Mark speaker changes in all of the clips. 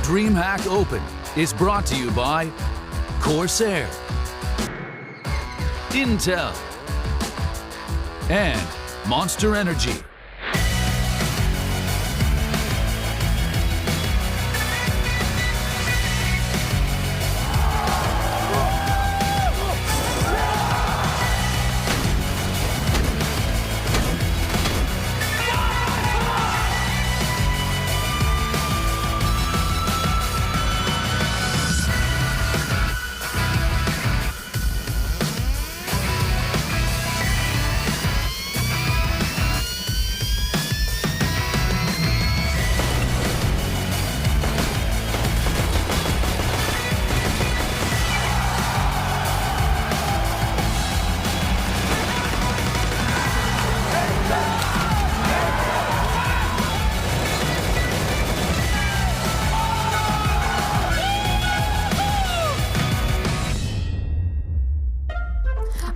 Speaker 1: DreamHack Open is brought to you by Corsair, Intel, and Monster Energy.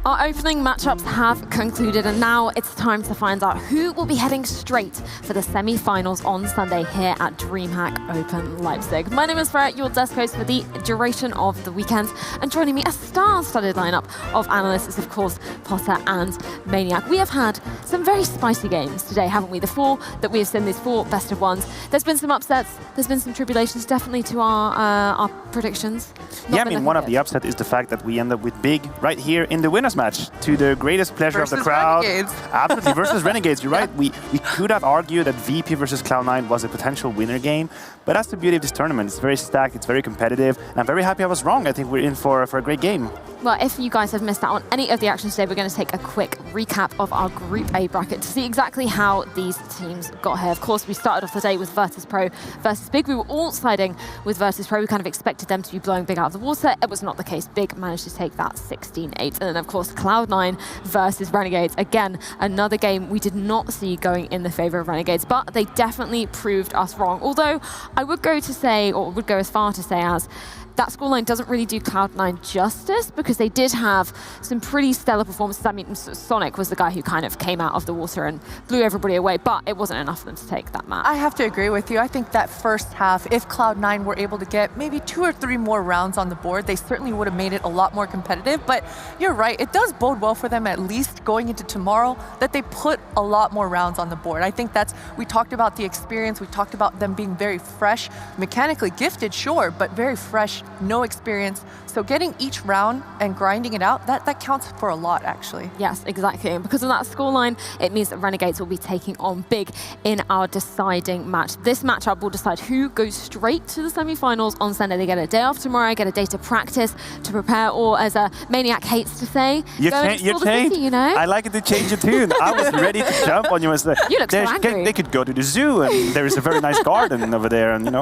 Speaker 2: Our opening matchups have concluded, and now it's time to find out who will be heading straight for the semi-finals on Sunday here at DreamHack Open Leipzig. My name is Freya, your desk host for the duration of the weekend, and joining me, a star-studded lineup of analysts is, of course, Potter and Maniac. We have had some very spicy games today, haven't we? The four that we have seen, these four best of ones. There's been some upsets, there's been some tribulations, definitely to our predictions.
Speaker 3: Yeah, I mean, one of the upset is the fact that we end up with Big right here in the winners match, to the greatest pleasure of the crowd.
Speaker 4: Renegades.
Speaker 3: Absolutely, versus Renegades, you're right. We could have argued that VP versus Cloud9 was a potential winner game, but that's the beauty of this tournament. It's very stacked, it's very competitive, and I'm very happy I was wrong. I think we're in for a great game.
Speaker 2: Well, if you guys have missed out on any of the action today, we're going to take a quick recap of our Group A bracket to see exactly how these teams got here. Of course, we started off the day with Virtus.pro versus Big. We were all siding with Virtus.pro. We kind of expected them to be blowing Big out of the water. It was not the case. Big managed to take that 16-8. And then, of course, Cloud9 versus Renegades. Again, another game we did not see going in the favor of Renegades, but they definitely proved us wrong. Although I would go to say, or would go as far to say as, that scoreline doesn't really do Cloud9 justice, because they did have some pretty stellar performances. I mean, Sonic was the guy who kind of came out of the water and blew everybody away, but it wasn't enough for them to take that match.
Speaker 4: I have to agree with you. I think that first half, if Cloud9 were able to get maybe 2 or 3 more rounds on the board, they certainly would have made it a lot more competitive. But you're right, it does bode well for them, at least going into tomorrow, that they put a lot more rounds on the board. I think that's, we talked about the experience, we talked about them being very fresh, mechanically gifted, sure, but very fresh, no experience. So getting each round and grinding it out, that counts for a lot, actually.
Speaker 2: Yes, exactly. And because of that scoreline, it means that Renegades will be taking on Big in our deciding match. This matchup will decide who goes straight to the semi-finals on Sunday. They get a day off tomorrow, get a day to practice, to prepare, or as a Maniac hates to say,
Speaker 3: you
Speaker 2: go and explore the city, you know?
Speaker 3: I like it to change the tune. I was ready to jump on you.
Speaker 2: You look so angry.
Speaker 3: They could go to the zoo, and there is a very nice garden over there, and no,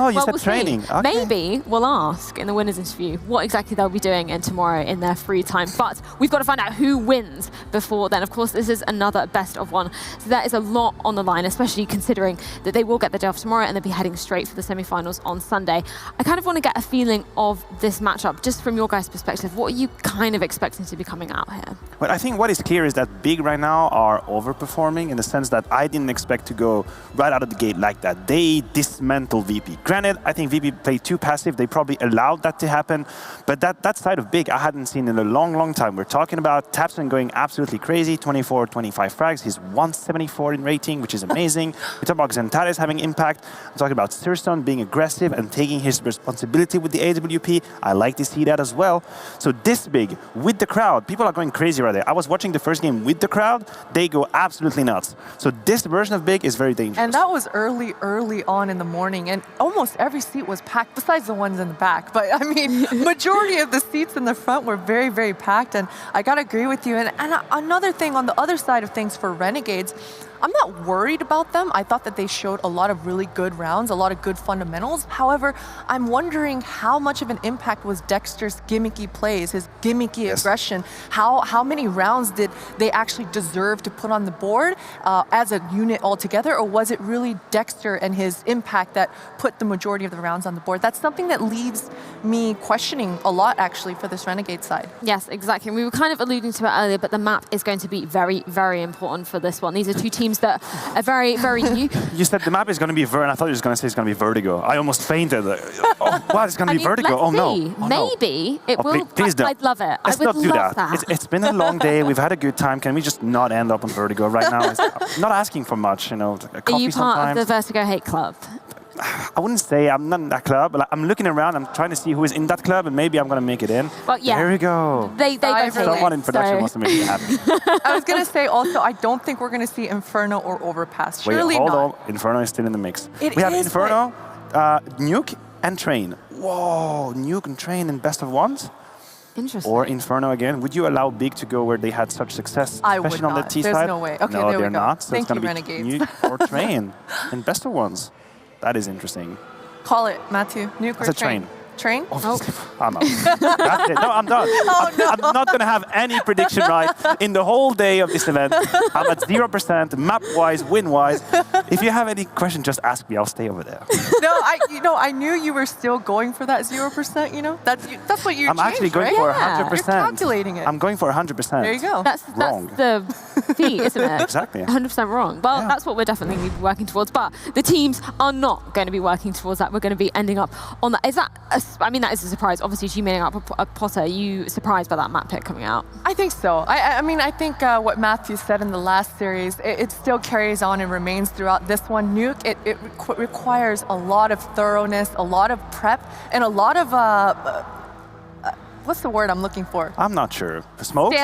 Speaker 3: you said
Speaker 2: we'll
Speaker 3: training.
Speaker 2: See.
Speaker 3: Okay.
Speaker 2: Maybe we'll ask in the winner's interview what exactly they'll be doing tomorrow in their free time. But we've got to find out who wins before then. Of course, this is another best of one. So that is a lot on the line, especially considering that they will get the day off tomorrow and they'll be heading straight for the semi-finals on Sunday. I kind of want to get a feeling of this matchup, just from your guys' perspective. What are you kind of expecting to be coming out here?
Speaker 3: Well, I think what is clear is that Big right now are overperforming, in the sense that I didn't expect to go right out of the gate like that. They dismantled VP. Granted, I think VP played too passive. They probably allowed that to happen, but that side of Big I hadn't seen in a long time. We're talking about Tapson going absolutely crazy, 24, 25 frags. He's 174 in rating, which is amazing. We talk about Xantares having impact. I'm talking about Sirstone being aggressive and taking his responsibility with the AWP. I like to see that as well. So this Big, with the crowd, people are going crazy right there. I was watching the first game with the crowd. They go absolutely nuts. So this version of Big is very dangerous.
Speaker 4: And that was early on in the morning, and almost every seat was packed, besides the ones in the back. But I mean, majority of the seats in the front were very packed, and I gotta agree with you. And another thing on the other side of things for Renegades, I'm not worried about them. I thought that they showed a lot of really good rounds, a lot of good fundamentals. However, I'm wondering how much of an impact was Dexter's gimmicky plays, his gimmicky aggression. How many rounds did they actually deserve to put on the board as a unit altogether, or was it really Dexter and his impact that put the majority of the rounds on the board? That's something that leaves me questioning a lot, actually, for this Renegade side.
Speaker 2: Yes, exactly. We were kind of alluding to it earlier, but the map is going to be very important for this one. These are two teams teams that are very, very new.
Speaker 3: You said the map is going to be and I thought you were going to say it's going to be Vertigo. I almost fainted. Oh, what? It's going to be Vertigo. Oh, no.
Speaker 2: Oh, maybe
Speaker 3: no.
Speaker 2: it will.
Speaker 3: Please don't.
Speaker 2: I'd love it.
Speaker 3: Let's
Speaker 2: I would
Speaker 3: not do
Speaker 2: love
Speaker 3: that. It's been a long day. We've had a good time. Can we just not end up on Vertigo right now? I'm not asking for much, you know. A coffee
Speaker 2: Are you part
Speaker 3: sometimes.
Speaker 2: of the Vertigo hate club?
Speaker 3: I wouldn't say I'm not in that club, but I'm looking around. I'm trying to see who is in that club, and maybe I'm going to make it in.
Speaker 2: Well, yeah.
Speaker 3: There we go.
Speaker 2: They
Speaker 3: Someone in production wants to make me happy.
Speaker 4: I was going to say also, I don't think we're going to see Inferno or Overpass. Surely
Speaker 3: Wait, hold
Speaker 4: not.
Speaker 3: on. Inferno is still in the mix.
Speaker 4: It
Speaker 3: we have
Speaker 4: is,
Speaker 3: Inferno, Nuke, and Train. Whoa, Nuke and Train in best of ones?
Speaker 2: Interesting.
Speaker 3: Or Inferno again. Would you allow Big to go where they had such success,
Speaker 4: I would
Speaker 3: especially on the
Speaker 4: not.
Speaker 3: T
Speaker 4: There's
Speaker 3: side?
Speaker 4: no way. Okay,
Speaker 3: no,
Speaker 4: there we
Speaker 3: they're
Speaker 4: go.
Speaker 3: not. So
Speaker 4: Thank
Speaker 3: it's going
Speaker 4: you,
Speaker 3: to be
Speaker 4: Renegades.
Speaker 3: Nuke or Train in best of ones. That is interesting.
Speaker 4: Call it, Matthew. Nuke or
Speaker 3: It's a Train.
Speaker 4: Train?
Speaker 2: Oh.
Speaker 3: I'm out. That's it. No, I'm done. I'm not going to have any prediction right in the whole day of this event. I'm at 0%, map-wise, win-wise. If you have any question, just ask me. I'll stay over there.
Speaker 4: No, I knew you were still going for that 0%, you know? That's what you
Speaker 3: I'm actually going
Speaker 4: right?
Speaker 3: for
Speaker 2: Yeah.
Speaker 3: 100%.
Speaker 4: You're calculating it.
Speaker 3: I'm going for 100%.
Speaker 4: There you go.
Speaker 2: That's
Speaker 3: Wrong.
Speaker 2: the feat, isn't it?
Speaker 3: Exactly.
Speaker 2: 100% wrong. Well,
Speaker 3: Yeah.
Speaker 2: that's what we're definitely working towards. But the teams are not going to be working towards that. We're going to be ending up on that. Is that? I mean, that is a surprise. Obviously, you meaning up a Potter. Are you surprised by that map pick coming out?
Speaker 4: I think so. I mean, I think what Matthew said in the last series, it still carries on and remains throughout this one. Nuke, it requires a lot of thoroughness, a lot of prep, and a lot of, what's the word I'm looking for?
Speaker 3: I'm not sure. Smoke?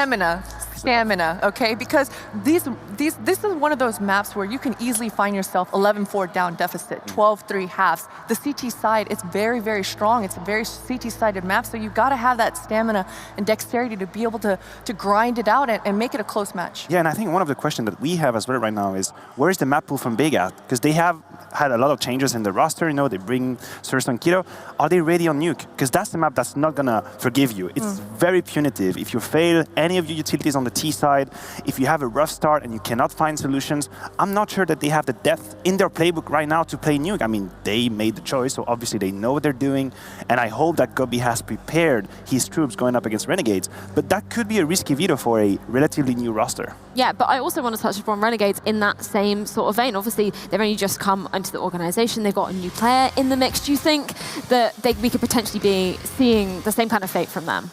Speaker 4: Stamina, okay? Because this is one of those maps where you can easily find yourself 11-4 down deficit, 12-3 halves. The CT side, it's very, very strong. It's a very CT-sided map, so you've got to have that stamina and dexterity to be able to grind it out and make it a close match.
Speaker 3: Yeah, and I think one of the questions that we have as well right now is, where is the map pool from Big at? Because they have had a lot of changes in the roster, you know, they bring Sursa and Kiro. Are they ready on Nuke? Because that's the map that's not going to forgive you. It's very punitive. If you fail any of your utilities on the T side, if you have a rough start and you cannot find solutions, I'm not sure that they have the depth in their playbook right now to play Nuke. I mean, they made the choice, so obviously they know what they're doing, and I hope that Gobi has prepared his troops going up against Renegades, but that could be a risky veto for a relatively new roster.
Speaker 2: Yeah, but I also want to touch upon Renegades in that same sort of vein. Obviously, they've only just come into the organization. They've got a new player in the mix. Do you think that we could potentially be seeing the same kind of fate from them?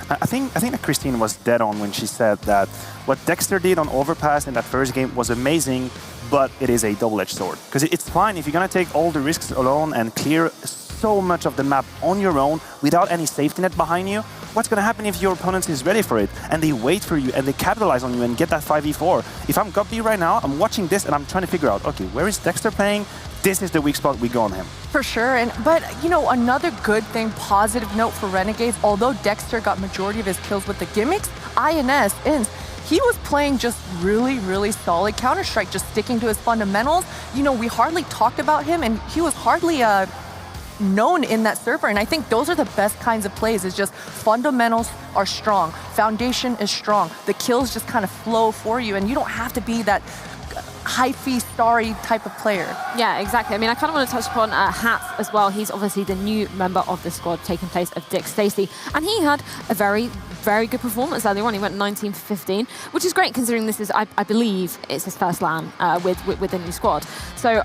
Speaker 3: I think that Christine was dead on when she said that what Dexter did on Overpass in that first game was amazing, but it is a double-edged sword. Because it's fine if you're going to take all the risks alone and clear so much of the map on your own without any safety net behind you. What's going to happen if your opponent is ready for it and they wait for you and they capitalize on you and get that 5v4? If I'm Gobi right now, I'm watching this and I'm trying to figure out, okay, where is Dexter playing? This is the weak spot, we go on him.
Speaker 4: For sure, but you know, another good thing, positive note for Renegades, although Dexter got majority of his kills with the gimmicks, INS, he was playing just really, really solid Counter-Strike, just sticking to his fundamentals. You know, we hardly talked about him and he was hardly known in that server, and I think those are the best kinds of plays. It's just fundamentals are strong, foundation is strong, the kills just kind of flow for you, and you don't have to be that hyphy, starry type of player.
Speaker 2: Yeah, exactly. I mean, I kind of want to touch upon Hats as well. He's obviously the new member of the squad, taking place of Dick Stacey, and he had a very, very good performance earlier on. He went 19 for 15, which is great considering this is, I believe, it's his first LAN with the new squad. So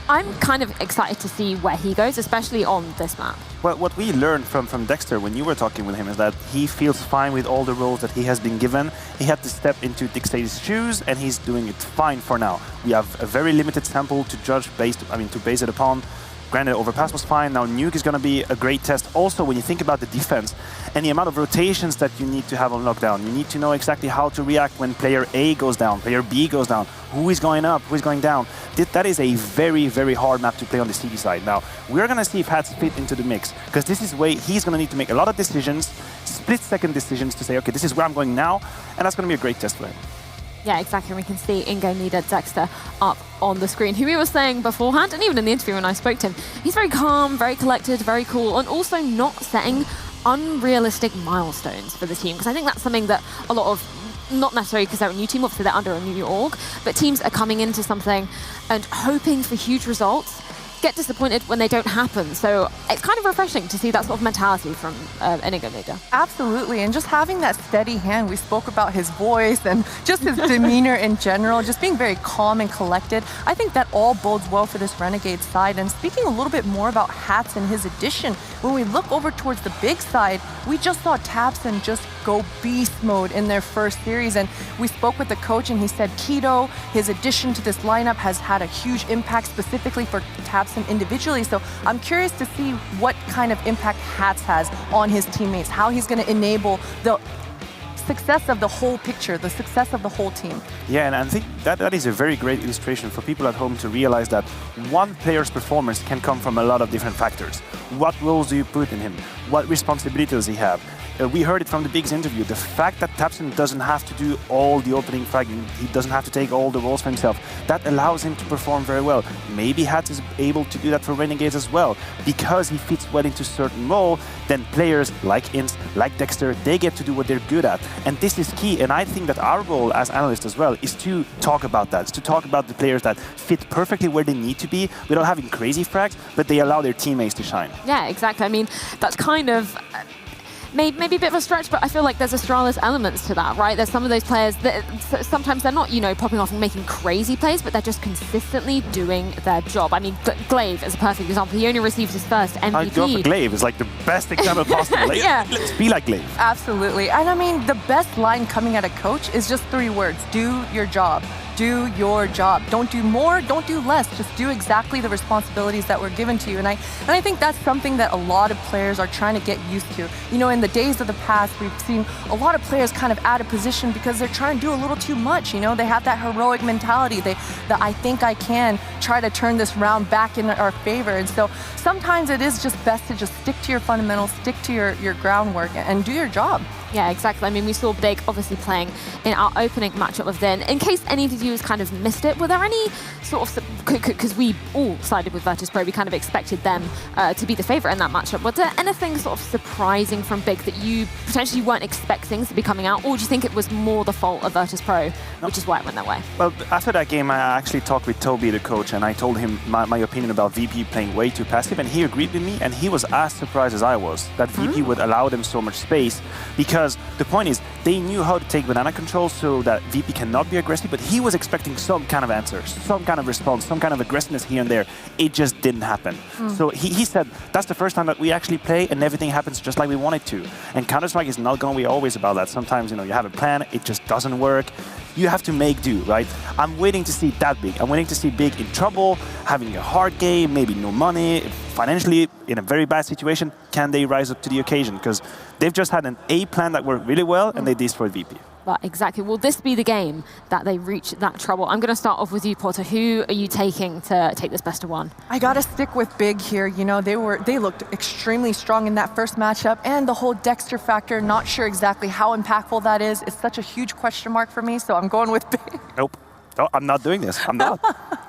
Speaker 2: I'm kind of excited to see where he goes, especially on this map.
Speaker 3: Well, what we learned from Dexter when you were talking with him is that he feels fine with all the roles that he has been given. He had to step into Dick Stacey's shoes, and he's doing it fine for now. We have a very limited sample to judge to base it upon. Granted, Overpass was fine. Now Nuke is going to be a great test. Also, when you think about the defense and the amount of rotations that you need to have on lockdown, you need to know exactly how to react when player A goes down, player B goes down, who is going up, who is going down. That is a very, very hard map to play on the CD side. Now, we're going to see if Hats fit into the mix, because this is where he's going to need to make a lot of decisions, split-second decisions to say, okay, this is where I'm going now, and that's going to be a great test for him.
Speaker 2: Yeah, exactly. We can see in-game leader Dexter up on the screen, who we were saying beforehand, and even in the interview when I spoke to him, he's very calm, very collected, very cool, and also not setting unrealistic milestones for the team, because I think that's something that a lot of, not necessarily because they're a new team, obviously they're under a new org, but teams are coming into something and hoping for huge results. get disappointed when they don't happen. So it's kind of refreshing to see that sort of mentality from an England leader.
Speaker 4: Absolutely, and just having that steady hand. We spoke about his voice and just his demeanor in general, just being very calm and collected. I think that all bodes well for this Renegades side. And speaking a little bit more about Hats and his addition, when we look over towards the big side, we just saw tabseN just go beast mode in their first series. And we spoke with the coach and he said Keto, his addition to this lineup has had a huge impact specifically for tabseN individually. So I'm curious to see what kind of impact Hats has on his teammates, how he's going to enable the success of the whole picture, the success of the whole team.
Speaker 3: Yeah, and I think that is a very great illustration for people at home to realize that one player's performance can come from a lot of different factors. What roles do you put in him? What responsibilities does he have? We heard it from the Big's interview. The fact that tabseN doesn't have to do all the opening fragment, he doesn't have to take all the roles for himself, that allows him to perform very well. Maybe Hats is able to do that for Renegades as well. Because he fits well into certain role, then players like Ince, like Dexter, they get to do what they're good at. And this is key, and I think that our role as analysts as well is to talk about that, is to talk about the players that fit perfectly where they need to be without having crazy frags, but they allow their teammates to shine.
Speaker 2: Yeah, exactly. I mean, that's kind of maybe a bit of a stretch, but I feel like there's Astralis elements to that, right? There's some of those players that sometimes they're not, you know, popping off and making crazy plays, but they're just consistently doing their job. I mean, Glaive is a perfect example. He only received his first MVP.
Speaker 3: I go for Glaive. It's like the best example possible. Like,
Speaker 2: yeah.
Speaker 3: Let's be like Glaive.
Speaker 4: Absolutely. And I mean, the best line coming at a coach is just 3 words. Do your job. Do your job. Don't do more, don't do less. Just do exactly the responsibilities that were given to you. And I think that's something that a lot of players are trying to get used to. You know, in the days of the past, we've seen a lot of players kind of out of position because they're trying to do a little too much. You know, they have that heroic mentality. The I think I can try to turn this round back in our favor. And so sometimes it is just best to just stick to your fundamentals, stick to your groundwork and do your job.
Speaker 2: Yeah, exactly. I mean, we saw Big obviously playing in our opening matchup with Vin. In case any of you kind of missed it, were there any sort of, because we all sided with Virtus.pro, we kind of expected them to be the favorite in that matchup. Was there anything sort of surprising from Big that you potentially weren't expecting to be coming out, or do you think it was more the fault of Virtus.pro, which is why it went that way?
Speaker 3: Well, after that game, I actually talked with Toby, the coach, and I told him my opinion about VP playing way too passive, and he agreed with me, and he was as surprised as I was that VP would allow them so much space, because the point is, they knew how to take banana control so that VP cannot be aggressive, but he was expecting some kind of answer, some kind of response, some kind of aggressiveness here and there. It just didn't happen. So he said, that's the first time that we actually play and everything happens just like we want it to. And Counter-Strike is not going to be always about that. Sometimes, you know, you have a plan, it just doesn't work. You have to make do, right? I'm waiting to see that Big. I'm waiting to see Big in trouble, having a hard game, maybe no money, financially in a very bad situation. Can they rise up to the occasion? Because they've just had an A plan that worked really well and they destroyed VP.
Speaker 2: But exactly. Will this be the game that they reach that trouble? I'm going to start off with you, Potter. Who are you taking to take this best of 1?
Speaker 4: I got to stick with Big here. You know, they looked extremely strong in that first matchup, and the whole Dexter factor, not sure exactly how impactful that is. It's such a huge question mark for me, so I'm going with Big.
Speaker 3: Nope. No, I'm not doing this. I'm not.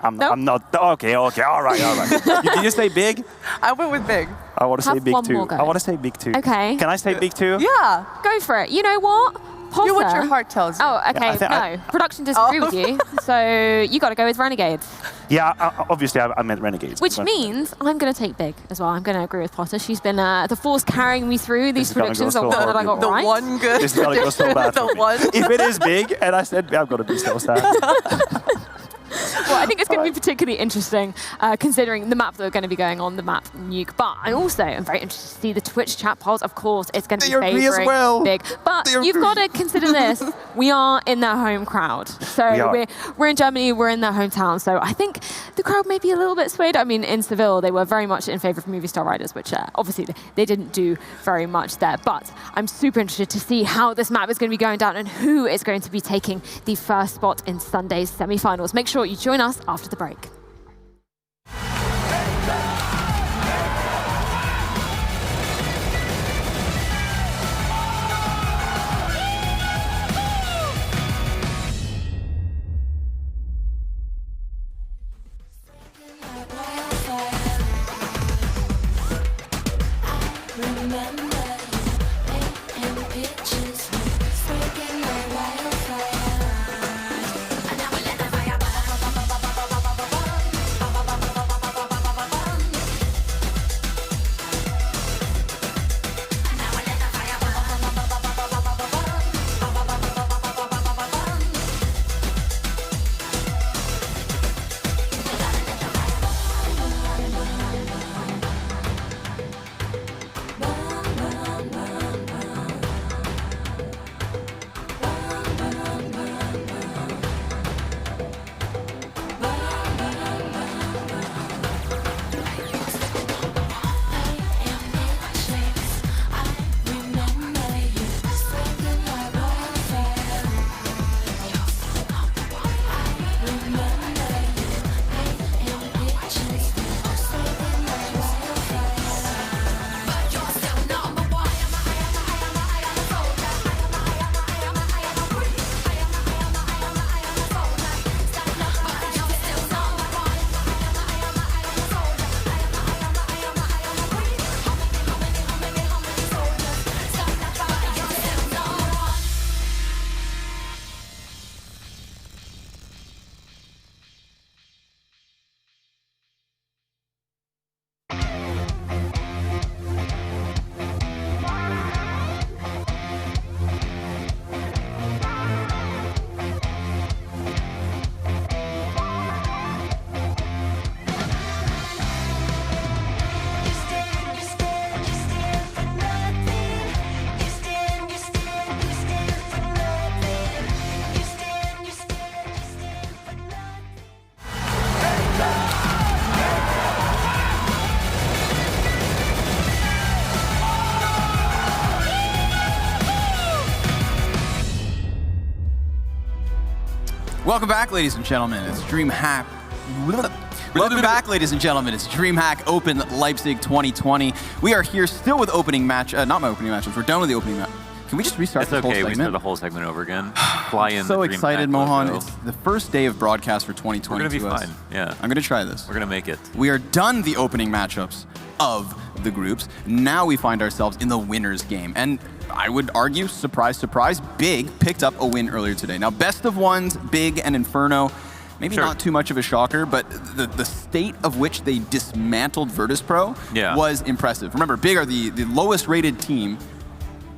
Speaker 3: I'm not. Okay, all right. Did you say Big?
Speaker 4: I went with Big.
Speaker 3: I want to say Big
Speaker 2: one
Speaker 3: too.
Speaker 2: more go.
Speaker 3: I want to say Big too.
Speaker 2: Okay.
Speaker 3: Can I say Big too?
Speaker 4: Yeah.
Speaker 2: Go for it. You know what? Potter.
Speaker 4: Do what your heart tells you.
Speaker 2: Oh, okay.
Speaker 3: Yeah,
Speaker 2: no. Production disagree with you. So you got to go with Renegades.
Speaker 3: Yeah, obviously I meant Renegades.
Speaker 2: Which means I'm going to take Big as well. I'm going to agree with Potter. She's been the force carrying me through these predictions of what I got right.
Speaker 4: The one good.
Speaker 3: This is going to go so bad for me. If it is Big and I said I'm going to be so sad.
Speaker 2: Well, I think it's going to be particularly interesting considering the map that we're going to be going on, the map Nuke. But I also am very interested to see the Twitch chat polls. Of course, it's going to be favouring Big. But you've got to consider this. We are in their home crowd. So we're in Germany, we're in their hometown. So I think the crowd may be a little bit swayed. I mean, in Seville, they were very much in favour of Movie Star Riders, which obviously they didn't do very much there. But I'm super interested to see how this map is going to be going down and who is going to be taking the first spot in Sunday's semi-finals. Make sure you join us after the break.
Speaker 5: Welcome back, ladies and gentlemen. It's DreamHack. Welcome back, ladies and gentlemen. It's DreamHack Open Leipzig 2020. We are here still with opening match. Not my opening matches. We're done with the opening match. Can we just restart this whole segment?
Speaker 6: We start the whole segment over again. Fly in.
Speaker 5: So
Speaker 6: the
Speaker 5: excited,
Speaker 6: DreamHack
Speaker 5: Mohan.
Speaker 6: logo.
Speaker 5: It's the first day of broadcast for 2020.
Speaker 6: We're gonna be fine. Yeah.
Speaker 5: I'm gonna try this.
Speaker 6: We're gonna make it.
Speaker 5: We are done the opening matchups of the groups. Now we find ourselves in the winners game. And I would argue, surprise, surprise, Big picked up a win earlier today. Now, best of ones, Big and Inferno, maybe not too much of a shocker, but the state of which they dismantled Virtus.pro was impressive. Remember, Big are the lowest rated team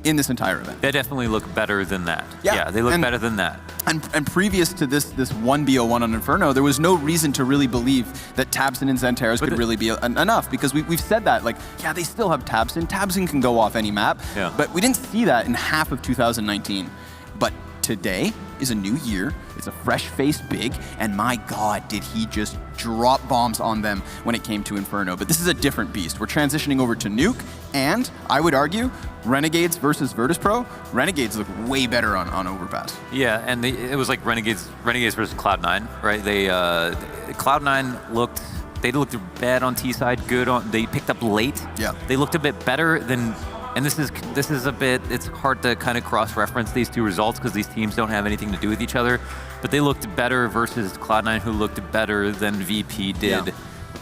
Speaker 5: in this entire event.
Speaker 6: They definitely look better than that. Yeah, they look better than that.
Speaker 5: And previous to this 1v01 on Inferno, there was no reason to really believe that tabseN and Xantares could really be enough, because we've said that, like, yeah, they still have tabseN. tabseN can go off any map, but we didn't see that in half of 2019. But today is a new year. It's a fresh-faced Big, and my God, did he just drop bombs on them when it came to Inferno. But this is a different beast. We're transitioning over to Nuke, and I would argue, Renegades versus Virtus.pro. Renegades look way better on Overpass.
Speaker 6: Yeah, and it was like Renegades versus Cloud9, right? Cloud9 looked bad on T side, good on. They picked up late.
Speaker 5: Yeah,
Speaker 6: they looked a bit better than. And this is a bit, it's hard to kind of cross-reference these two results because these teams don't have anything to do with each other. But they looked better versus Cloud9, who looked better than VP did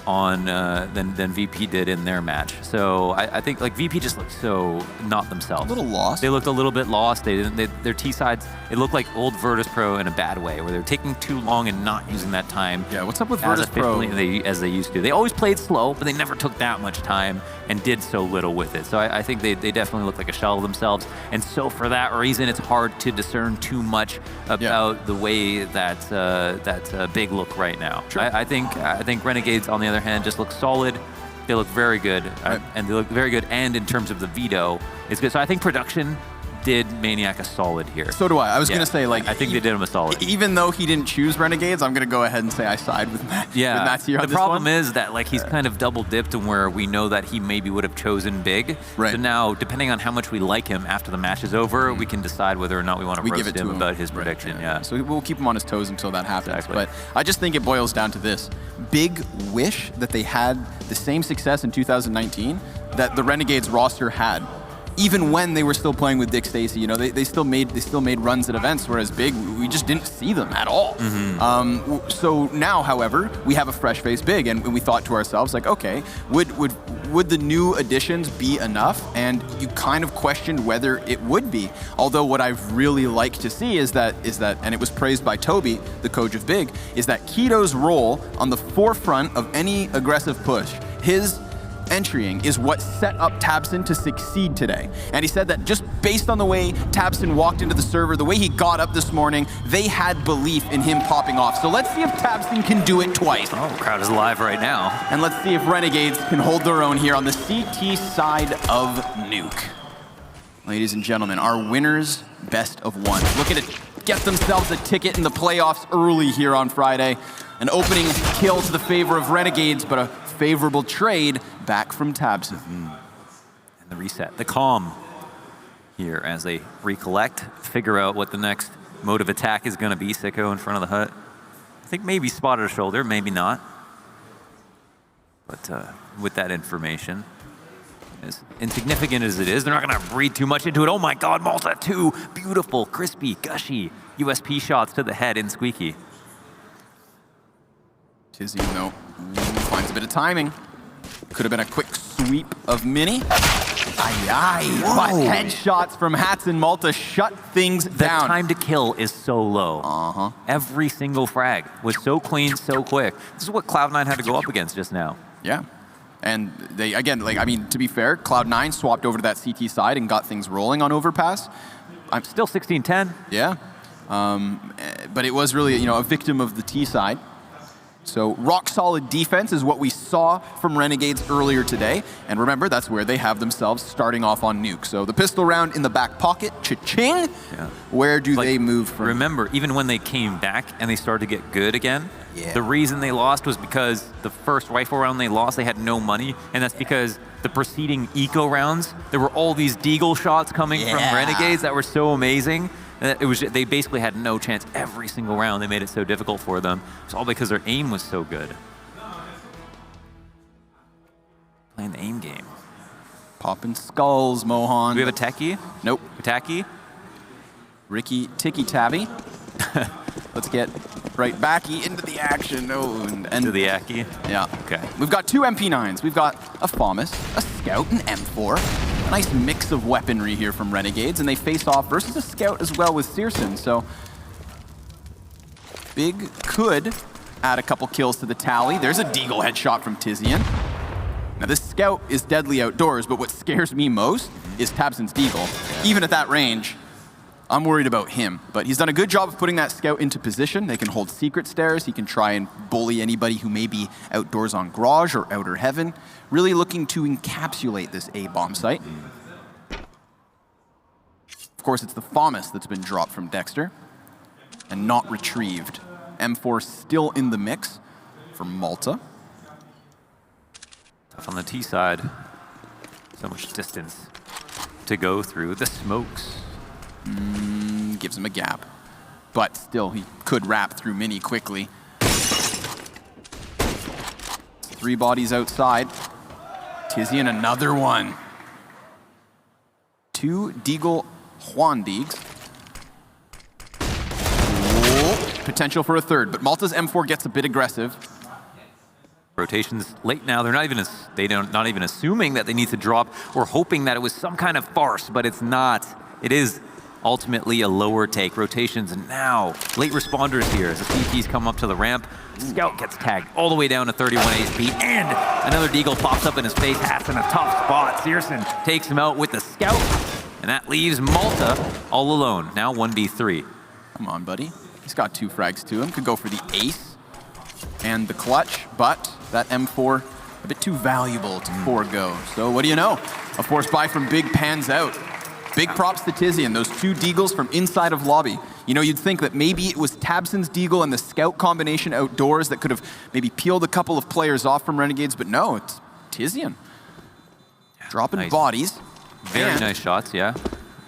Speaker 6: than VP did in their match. So I think like VP just looked so not themselves.
Speaker 5: A little lost.
Speaker 6: They looked a little bit lost. Their T sides, it looked like old Virtus.pro in a bad way, where they're taking too long and not using that time.
Speaker 5: Yeah, what's up with Virtus.pro?
Speaker 6: As they used to. They always played slow, but they never took that much time and did so little with it. So I think they definitely look like a shell of themselves. And so for that reason, it's hard to discern too much about the way that Big look right now. I think Renegades, on the other hand, just look solid. They look very good, and they look very good. And in terms of the veto, it's good. So I think production did Maniac a solid here.
Speaker 5: So do I. I was going to say, like,
Speaker 6: I think they did him a solid.
Speaker 5: Even though he didn't choose Renegades, I'm going to go ahead and say I side with Matt.
Speaker 6: Yeah.
Speaker 5: With Matt's here on
Speaker 6: the
Speaker 5: this
Speaker 6: problem
Speaker 5: one.
Speaker 6: is that, like, he's kind of double dipped, and where we know that he maybe would have chosen Big.
Speaker 5: Right.
Speaker 6: So now, depending on how much we like him after the match is over, we can decide whether or not we want to roast him about his prediction. Yeah.
Speaker 5: So we'll keep him on his toes until that happens.
Speaker 6: Exactly.
Speaker 5: But I just think it boils down to this: Big wish that they had the same success in 2019 that the Renegades roster had. Even when they were still playing with Dick Stacy, you know, they still made runs at events, whereas Big, we just didn't see them at all. So now, however, we have a fresh-faced Big, and we thought to ourselves, like, okay, would the new additions be enough? And you kind of questioned whether it would be. Although what I've really liked to see is that, and it was praised by Toby, the coach of Big, is that k1to's role on the forefront of any aggressive push, his entrying is what set up tabseN to succeed today. And he said that just based on the way tabseN walked into the server, the way he got up this morning, they had belief in him popping off. So let's see if tabseN can do it twice.
Speaker 6: Oh, the crowd is live right now.
Speaker 5: And let's see if Renegades can hold their own here on the CT side of Nuke. Ladies and gentlemen, our winners, best of one. Look at it, get themselves a ticket in the playoffs early here on Friday. An opening kill to the favor of Renegades, but a favorable trade back from tabseN.
Speaker 6: And the reset, the calm here as they recollect, figure out what the next mode of attack is going to be. Sicko in front of the hut. I think maybe spotted a shoulder, maybe not. But with that information, as insignificant as it is, they're not going to read too much into it. Oh my God, Malta, two beautiful, crispy, gushy USP shots to the head in Squeaky.
Speaker 5: Tizzy, though, finds a bit of timing. Could have been a quick sweep of Mini. But headshots from Hats and Malta shut things down.
Speaker 6: The time to kill is so low. Every single frag was so clean, so quick. This is what Cloud9 had to go up against just now.
Speaker 5: Yeah. And they, again, like, I mean, to be fair, Cloud9 swapped over to that CT side and got things rolling on Overpass.
Speaker 6: I'm still 16-10.
Speaker 5: Yeah. But it was really, you know, a victim of the T side. So rock-solid defense is what we saw from Renegades earlier today. And remember, that's where they have themselves starting off on Nuke. So the pistol round in the back pocket, cha-ching. Yeah. Where do they move from?
Speaker 6: Remember, even when they came back and they started to get good again, the reason they lost was because the first rifle round they lost, they had no money. And that's because the preceding eco rounds, there were all these deagle shots coming from Renegades that were so amazing. They basically had no chance every single round. They made it so difficult for them. It's all because their aim was so good. Playing the aim game.
Speaker 5: Popping skulls, Mohan.
Speaker 6: Do we have a techie?
Speaker 5: Nope.
Speaker 6: Attacky?
Speaker 5: Ricky Ticky Tabby. Let's get right backy into the action. Oh, and
Speaker 6: Into the Aki?
Speaker 5: Yeah.
Speaker 6: Okay.
Speaker 5: We've got 2 MP9s. We've got a FAMAS, a Scout, an M4. A nice mix of weaponry here from Renegades, and they face off versus a Scout as well with Searson. So Big could add a couple kills to the tally. There's a Deagle headshot from Tizian. Now this Scout is deadly outdoors, but what scares me most is Tabson's Deagle. Even at that range, I'm worried about him, but he's done a good job of putting that Scout into position. They can hold secret stairs. He can try and bully anybody who may be outdoors on Garage or Outer Heaven, really looking to encapsulate this A bomb site. Of course, it's the FAMAS that's been dropped from Dexter and not retrieved. M4 still in the mix for Malta.
Speaker 6: Tough on the T side. So much distance to go through. The smokes.
Speaker 5: Gives him a gap. But still, he could wrap through Mini quickly. 3 bodies outside. Tizian, another one. 2 Deagle Juan Deags. Potential for a third, but Malta's M4 gets a bit aggressive.
Speaker 6: Rotations late now. They're not even assuming that they need to drop. We're hoping that it was some kind of farce, but it's not. It is ultimately a lower take. Rotations now. Late responders here as the CTs come up to the ramp. Scout gets tagged all the way down to 31 HP, and another Deagle pops up in his face. That's in a tough spot. Searson takes him out with the Scout, and that leaves Malta all alone. Now 1v3.
Speaker 5: Come on, buddy. He's got 2 frags to him. Could go for the ace and the clutch, but that M4 a bit too valuable to forego. So what do you know? A force buy from Big pans out. Big props to Tizian, those 2 Deagles from inside of lobby. You know, you'd think that maybe it was Tabson's Deagle and the Scout combination outdoors that could have maybe peeled a couple of players off from Renegades, but no, it's Tizian. Dropping bodies.
Speaker 6: Very nice shots, yeah.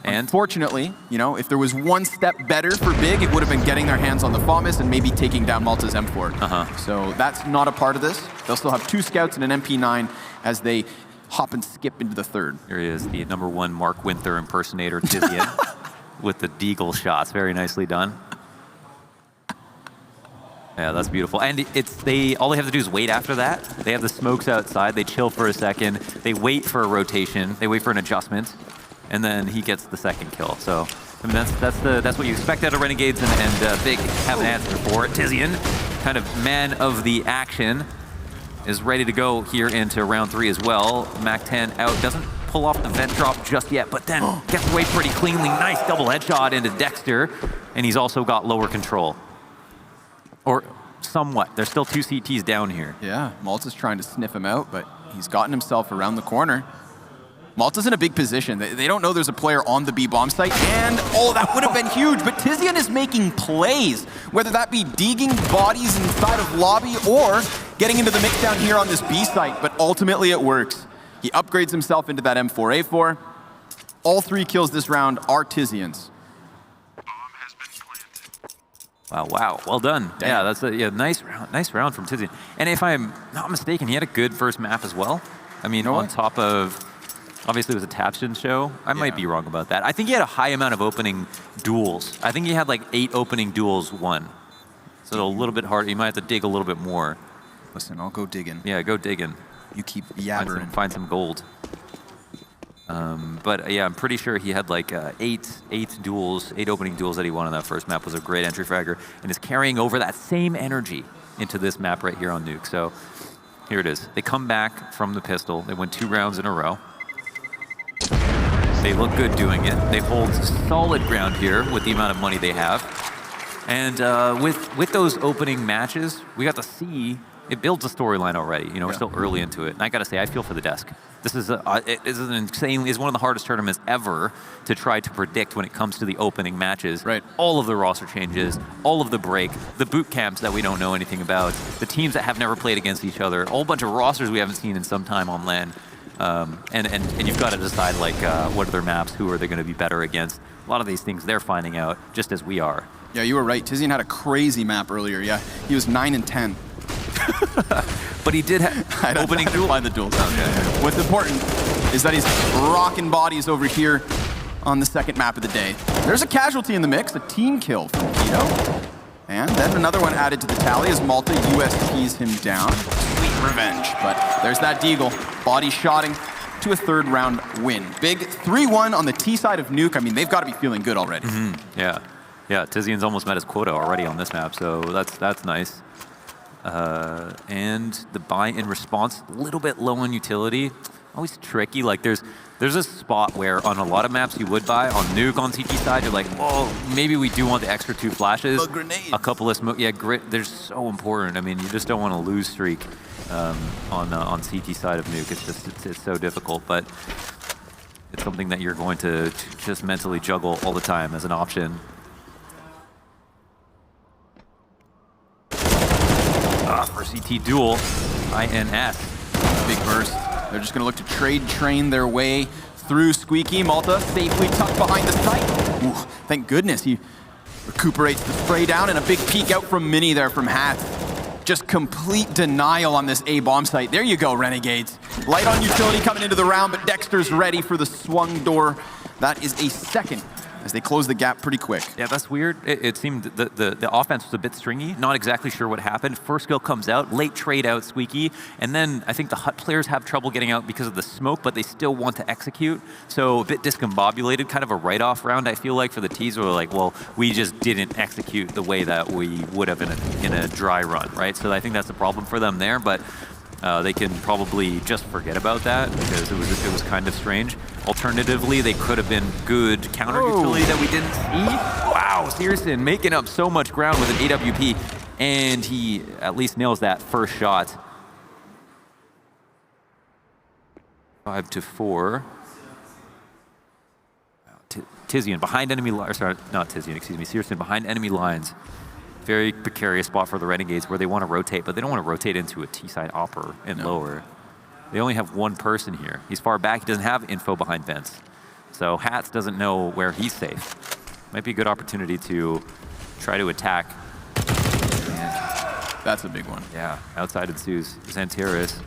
Speaker 6: And
Speaker 5: unfortunately, you know, if there was one step better for Big, it would have been getting their hands on the FAMAS and maybe taking down Malta's M4. So that's not a part of this. They'll still have 2 Scouts and an MP9 as they hop and skip into the third.
Speaker 6: Here he is, the #1 Mark Winther impersonator, Tizian, with the Deagle shots. Very nicely done. Yeah, that's beautiful. And all they have to do is wait after that. They have the smokes outside. They chill for a second. They wait for a rotation. They wait for an adjustment. And then he gets the second kill. So, I mean, that's what you expect out of Renegades, and Big have an answer for it. Tizian, kind of man of the action, is ready to go here into round 3 as well. Mac-10 out, doesn't pull off the vent drop just yet, but then gets away pretty cleanly. Nice double headshot into Dexter, and he's also got lower control. Or somewhat. There's still 2 CTs down here.
Speaker 5: Yeah, Malta's trying to sniff him out, but he's gotten himself around the corner. Malta's in a big position. They don't know there's a player on the B bomb site, and oh, that would have been huge, but Tizian is making plays, whether that be digging bodies inside of lobby or getting into the mix down here on this B site, but ultimately it works. He upgrades himself into that M4A4. All 3 kills this round are Tizian's.
Speaker 6: Wow, well done. Damn. Yeah, that's a nice round from Tizian. And if I'm not mistaken, he had a good first map as well. I mean, on top of, obviously it was a Tabson show. I might be wrong about that. I think he had a high amount of opening duels. I think he had like 8 opening duels won. So a little bit hard. You might have to dig a little bit more.
Speaker 5: Listen, I'll go digging.
Speaker 6: Yeah, go digging.
Speaker 5: You keep yabbering.
Speaker 6: Find some gold. But yeah, I'm pretty sure he had like 8 opening duels that he won on that first map. Was a great entry fragger and is carrying over that same energy into this map right here on Nuke. So here it is. They come back from the pistol. They win 2 rounds in a row. They look good doing it. They hold solid ground here with the amount of money they have. And with those opening matches, we got to see, it builds a storyline already. You know, we're still early into it. And I got to say, I feel for the desk. This is is one of the hardest tournaments ever to try to predict when it comes to the opening matches.
Speaker 5: Right.
Speaker 6: All of the roster changes, all of the break, the boot camps that we don't know anything about, the teams that have never played against each other, a whole bunch of rosters we haven't seen in some time on LAN. And you've got to decide, like, what are their maps, who are they going to be better against. A lot of these things they're finding out, just as we are.
Speaker 5: Yeah, you were right. Tizian had a crazy map earlier. Yeah, he was 9 and 10.
Speaker 6: But he did have opening duel.
Speaker 5: Find the duels. Okay. What's important is that he's rocking bodies over here on the second map of the day. There's a casualty in the mix, a team kill from Keto. And then another one added to the tally as Malta USPs him down. Sweet revenge. But there's that Deagle, body shotting to a third round win. Big 3-1 on the T side of Nuke. I mean, they've got to be feeling good already.
Speaker 6: Yeah. Yeah, Tizian's almost met his quota already on this map, so that's nice. And the buy in response, a little bit low on utility. Always tricky. Like there's a spot where on a lot of maps you would buy. On Nuke on CT side, you're like, oh, maybe we do want the extra 2 flashes.
Speaker 5: The grenades.
Speaker 6: A couple of smoke. Yeah, grit. They're so important. I mean, you just don't want to lose streak on CT side of Nuke. It's just it's so difficult, but it's something that you're going to just mentally juggle all the time as an option. For CT duel, INS.
Speaker 5: Big burst. They're just going to look to trade train their way through Squeaky. Malta safely tucked behind the site. Ooh, thank goodness he recuperates the spray down, and a big peek out from Mini there from Hat. Just complete denial on this A bomb site. There you go, Renegades. Light on utility coming into the round, but Dexter's ready for the swung door. That is a second as they close the gap pretty quick.
Speaker 6: Yeah, that's weird. It seemed the offense was a bit stringy. Not exactly sure what happened. First skill comes out, late trade out Squeaky, and then I think the Hut players have trouble getting out because of the smoke, but they still want to execute. So a bit discombobulated, kind of a write-off round, I feel like, for the T's. Where like, well, we just didn't execute the way that we would have in a dry run, right? So I think that's the problem for them there, but they can probably just forget about that because it was kind of strange. Alternatively, they could have been good counter utility that we didn't see. Wow, Searson making up so much ground with an AWP, and he at least nails that first shot. 5-4. Tizian behind enemy lines. Sorry, not Tizian, excuse me. Searson behind enemy lines. Very precarious spot for the Renegades where they want to rotate, but they don't want to rotate into a T-side opper and lower. They only have one person here. He's far back. He doesn't have info behind vents. So Hats doesn't know where he's safe. Might be a good opportunity to try to attack.
Speaker 5: That's a big one.
Speaker 6: Yeah, outside ensues. Xanteris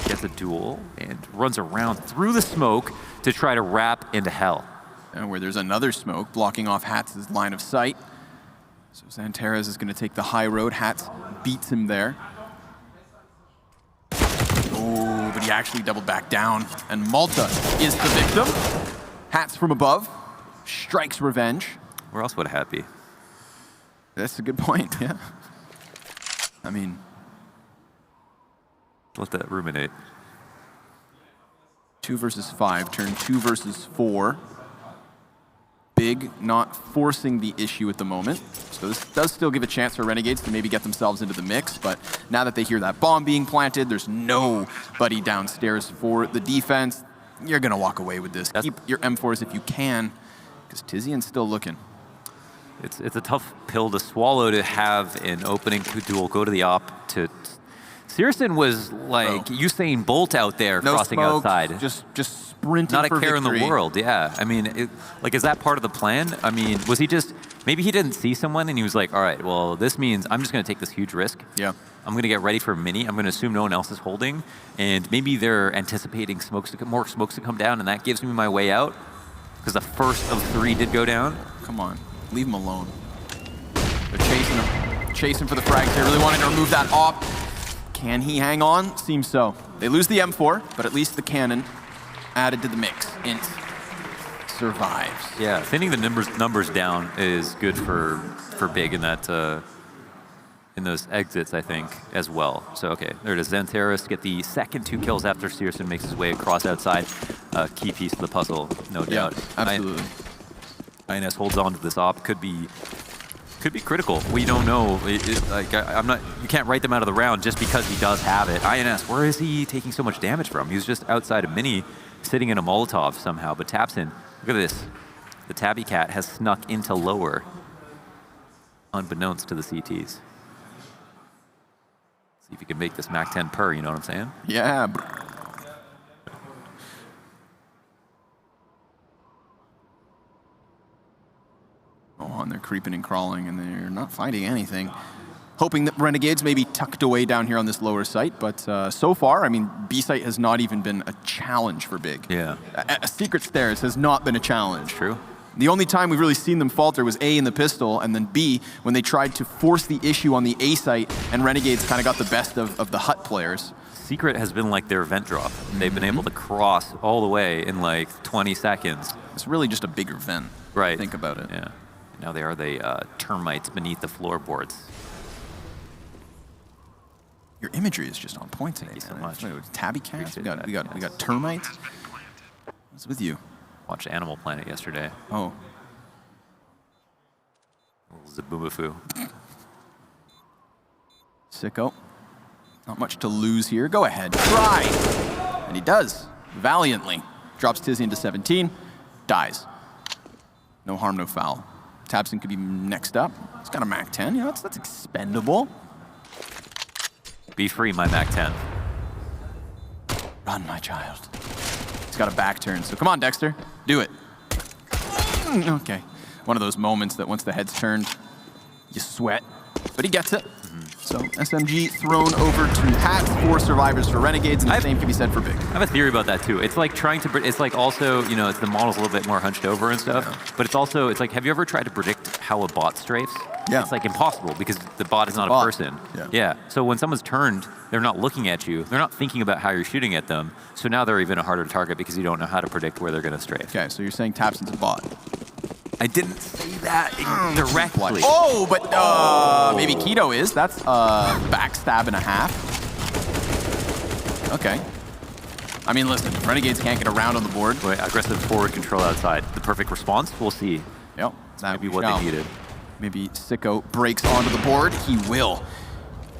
Speaker 6: gets a duel and runs around through the smoke to try to wrap into hell.
Speaker 5: And where there's another smoke blocking off Hats' line of sight. So Xanteris is going to take the high road. Hats beats him there. Oh, but he actually doubled back down. And Malta is the victim. Hats from above. Strikes revenge.
Speaker 6: Where else would Hat be?
Speaker 5: That's a good point, yeah. I mean...
Speaker 6: Let that ruminate.
Speaker 5: 2 versus 5, turn 2 versus 4. Big not forcing the issue at the moment. So this does still give a chance for Renegades to maybe get themselves into the mix, but now that they hear that bomb being planted, there's nobody downstairs for the defense. You're gonna walk away with this. Keep your M4s if you can, because Tizian's still looking.
Speaker 6: It's a tough pill to swallow to have an opening duel go to the op to... Searson was like Usain Bolt out there crossing
Speaker 5: smoke,
Speaker 6: outside.
Speaker 5: Just sprinting
Speaker 6: Not a
Speaker 5: for
Speaker 6: care
Speaker 5: victory.
Speaker 6: in the world, yeah. I mean, like, is that part of the plan? I mean, was he just, maybe he didn't see someone and he was like, all right, well, this means I'm just going to take this huge risk.
Speaker 5: Yeah.
Speaker 6: I'm going to get ready for Mini. I'm going to assume no one else is holding. And maybe they're anticipating more smokes to come down, and that gives me my way out. Because the first of 3 did go down.
Speaker 5: Come on, leave him alone. They're chasing him. Chasing for the frags. They really wanted to remove that op. Can he hang on? Seems so. They lose the M4, but at least the cannon added to the mix. Int survives.
Speaker 6: Yeah, thinning the numbers down is good for Big in that in those exits, I think, as well. So okay, there it is. Xanteris get the second 2 kills after Searson makes his way across outside. Key piece of the puzzle, no doubt.
Speaker 5: Absolutely.
Speaker 6: INS holds on to this op. Could be critical. We don't know. I'm not. You can't write them out of the round just because he does have it. INS, where is he taking so much damage from? He was just outside of Mini, sitting in a Molotov somehow, but taps in. Look at this. The Tabby Cat has snuck into lower, unbeknownst to the CTs. See if he can make this MAC 10 per. You know what I'm saying?
Speaker 5: Yeah. and they're creeping and crawling, and they're not finding anything. Hoping that Renegades may be tucked away down here on this lower site, but so far, I mean, B site has not even been a challenge for Big.
Speaker 6: Yeah.
Speaker 5: A Secret Stairs has not been a challenge.
Speaker 6: True.
Speaker 5: The only time we've really seen them falter was A in the pistol, and then B when they tried to force the issue on the A site, and Renegades kind of got the best of the Hut players.
Speaker 6: Secret has been like their event drop. They've been able to cross all the way in like 20 seconds.
Speaker 5: It's really just a bigger vent.
Speaker 6: Right.
Speaker 5: Think about it.
Speaker 6: Yeah. Now they are the termites beneath the floorboards.
Speaker 5: Your imagery is just on point today.
Speaker 6: Thank you so much.
Speaker 5: Tabby cats. We
Speaker 6: Appreciate that,
Speaker 5: got
Speaker 6: yes.
Speaker 5: termites. What's with you?
Speaker 6: Watched Animal Planet yesterday.
Speaker 5: Oh.
Speaker 6: Zaboomafoo.
Speaker 5: Sicko. Not much to lose here. Go ahead. Try. And he does. Valiantly. Drops Tizian to 17. Dies. No harm, no foul. Tabson could be next up. He's got a Mac 10. You know, that's expendable.
Speaker 6: Be free, my Mac 10.
Speaker 5: Run, my child. He's got a back turn, so come on, Dexter. Do it. Okay. One of those moments that once the head's turned, you sweat. But he gets it. So SMG thrown over to Hats, 4 survivors for Renegades, and the same can be said for Big.
Speaker 6: I have a theory about that too. It's like trying to, it's like also, you know, it's the model's a little bit more hunched over and stuff, but it's also, it's like, have you ever tried to predict how a bot strafes?
Speaker 5: Yeah.
Speaker 6: It's like impossible because the bot is not
Speaker 5: Bot.
Speaker 6: a person.
Speaker 5: Yeah.
Speaker 6: So when someone's turned, they're not looking at you. They're not thinking about how you're shooting at them. So now they're even a harder target because you don't know how to predict where they're going to strafe.
Speaker 5: Okay, so you're saying Tabson's a bot.
Speaker 6: I didn't say that directly.
Speaker 5: Oh, but maybe Keto is. That's backstab and a half. Okay. I mean, listen, Renegades can't get around on the board.
Speaker 6: Wait, aggressive forward control outside. The perfect response? We'll see.
Speaker 5: Yep.
Speaker 6: That would be what they needed.
Speaker 5: Maybe Sicko breaks onto the board. He will.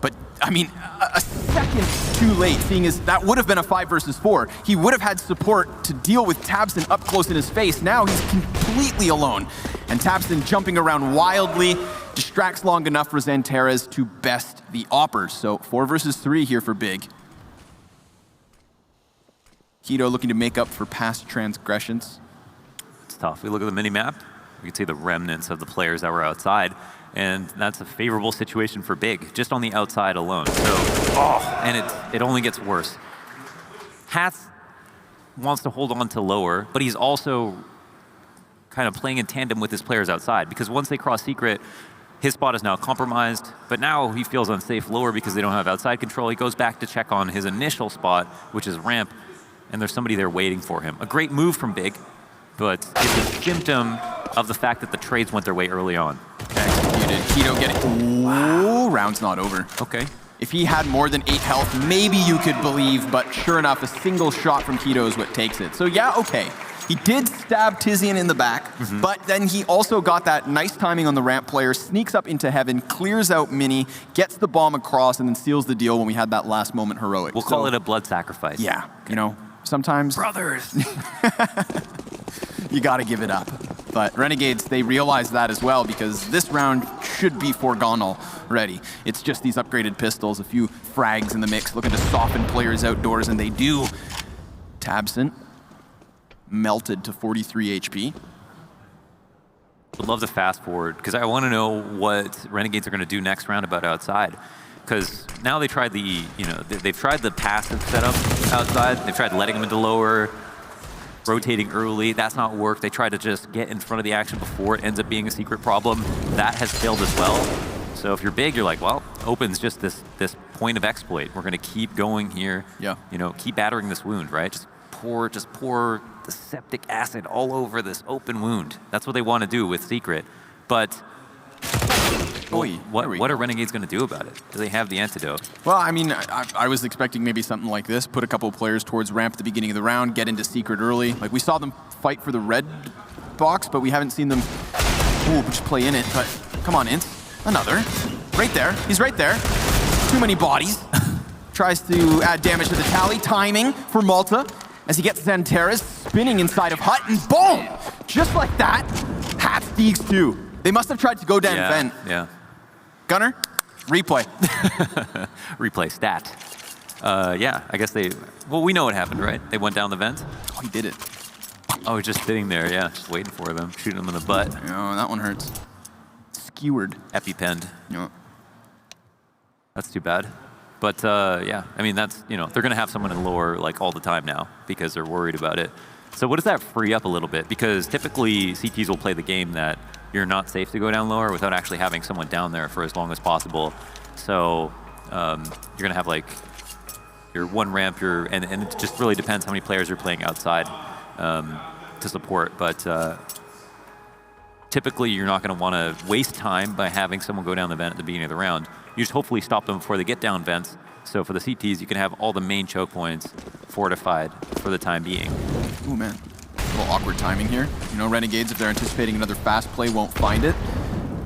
Speaker 5: But, I mean, a second too late, seeing as that would have been a 5 versus 4. He would have had support to deal with Tabson up close in his face. Now he's completely alone. And Tabson jumping around wildly, distracts long enough for Zantares to best the Oppers. So 4 versus 3 here for Big. Keto looking to make up for past transgressions.
Speaker 6: It's tough. We look at the mini-map, we can see the remnants of the players that were outside, and that's a favorable situation for Big, just on the outside alone. So, and it only gets worse. Hats wants to hold on to lower, but he's also kind of playing in tandem with his players outside, because once they cross secret, his spot is now compromised, but now he feels unsafe lower because they don't have outside control. He goes back to check on his initial spot, which is ramp, and there's somebody there waiting for him. A great move from Big, but it's a symptom of the fact that the trades went their way early on.
Speaker 5: Executed. Keto getting... Ooh, round's not over.
Speaker 6: Okay.
Speaker 5: If he had more than 8 health, maybe you could believe, but sure enough, a single shot from Keto is what takes it. So yeah, okay. He did stab Tizian in the back, but then he also got that nice timing on the ramp player, sneaks up into heaven, clears out Mini, gets the bomb across, and then seals the deal when we had that last moment heroic.
Speaker 6: We'll call it a blood sacrifice.
Speaker 5: Yeah, you know, sometimes...
Speaker 6: Brothers!
Speaker 5: You gotta give it up. But Renegades, they realize that as well, because this round should be foregone already. It's just these upgraded pistols, a few frags in the mix, looking to soften players outdoors, and they do. Tabson melted to 43 HP.
Speaker 6: I'd love to fast forward, because I want to know what Renegades are going to do next round about outside. Because now they tried the, they've tried the passive setup outside. They've tried letting them into lower, rotating early. That's not worked. They try to just get in front of the action before it ends up being a secret problem. That has failed as well. So if you're Big, you're like, well, open's just this point of exploit. We're going to keep going here.
Speaker 5: Yeah.
Speaker 6: Keep battering this wound, right? Just pour the septic acid all over this open wound. That's what they want to do with secret. But what are Renegades going to do about it? Do they have the antidote?
Speaker 5: Well, I mean, I was expecting maybe something like this. Put a couple of players towards ramp at the beginning of the round, get into secret early. Like, we saw them fight for the red box, but we haven't seen them just play in it. But come on, Ince. Another. Right there. He's right there. Too many bodies. Tries to add damage to the tally. Timing for Malta as he gets Zantares spinning inside of Hut, and boom! Just like that, Hats Deegs 2. They must have tried to go down vent.
Speaker 6: Yeah.
Speaker 5: Gunner, replay.
Speaker 6: Replay stat. Yeah, I guess well, we know what happened, right? They went down the vent.
Speaker 5: Oh, he did it.
Speaker 6: Oh, just sitting there, yeah, just waiting for them, shooting them in the butt.
Speaker 5: Oh, that one hurts. skewered.
Speaker 6: EpiPenned.
Speaker 5: Yeah.
Speaker 6: That's too bad. But yeah, I mean, that's, they're going to have someone in lower like all the time now because they're worried about it. So what does that free up a little bit? Because typically CTs will play the game that you're not safe to go down lower without actually having someone down there for as long as possible. So you're going to have like your one ramp, and it just really depends how many players you're playing outside to support. But typically you're not going to want to waste time by having someone go down the vent at the beginning of the round. You just hopefully stop them before they get down vents. So for the CTs, you can have all the main choke points fortified for the time being.
Speaker 5: Ooh, man. A little awkward timing here. Renegades, if they're anticipating another fast play, won't find it.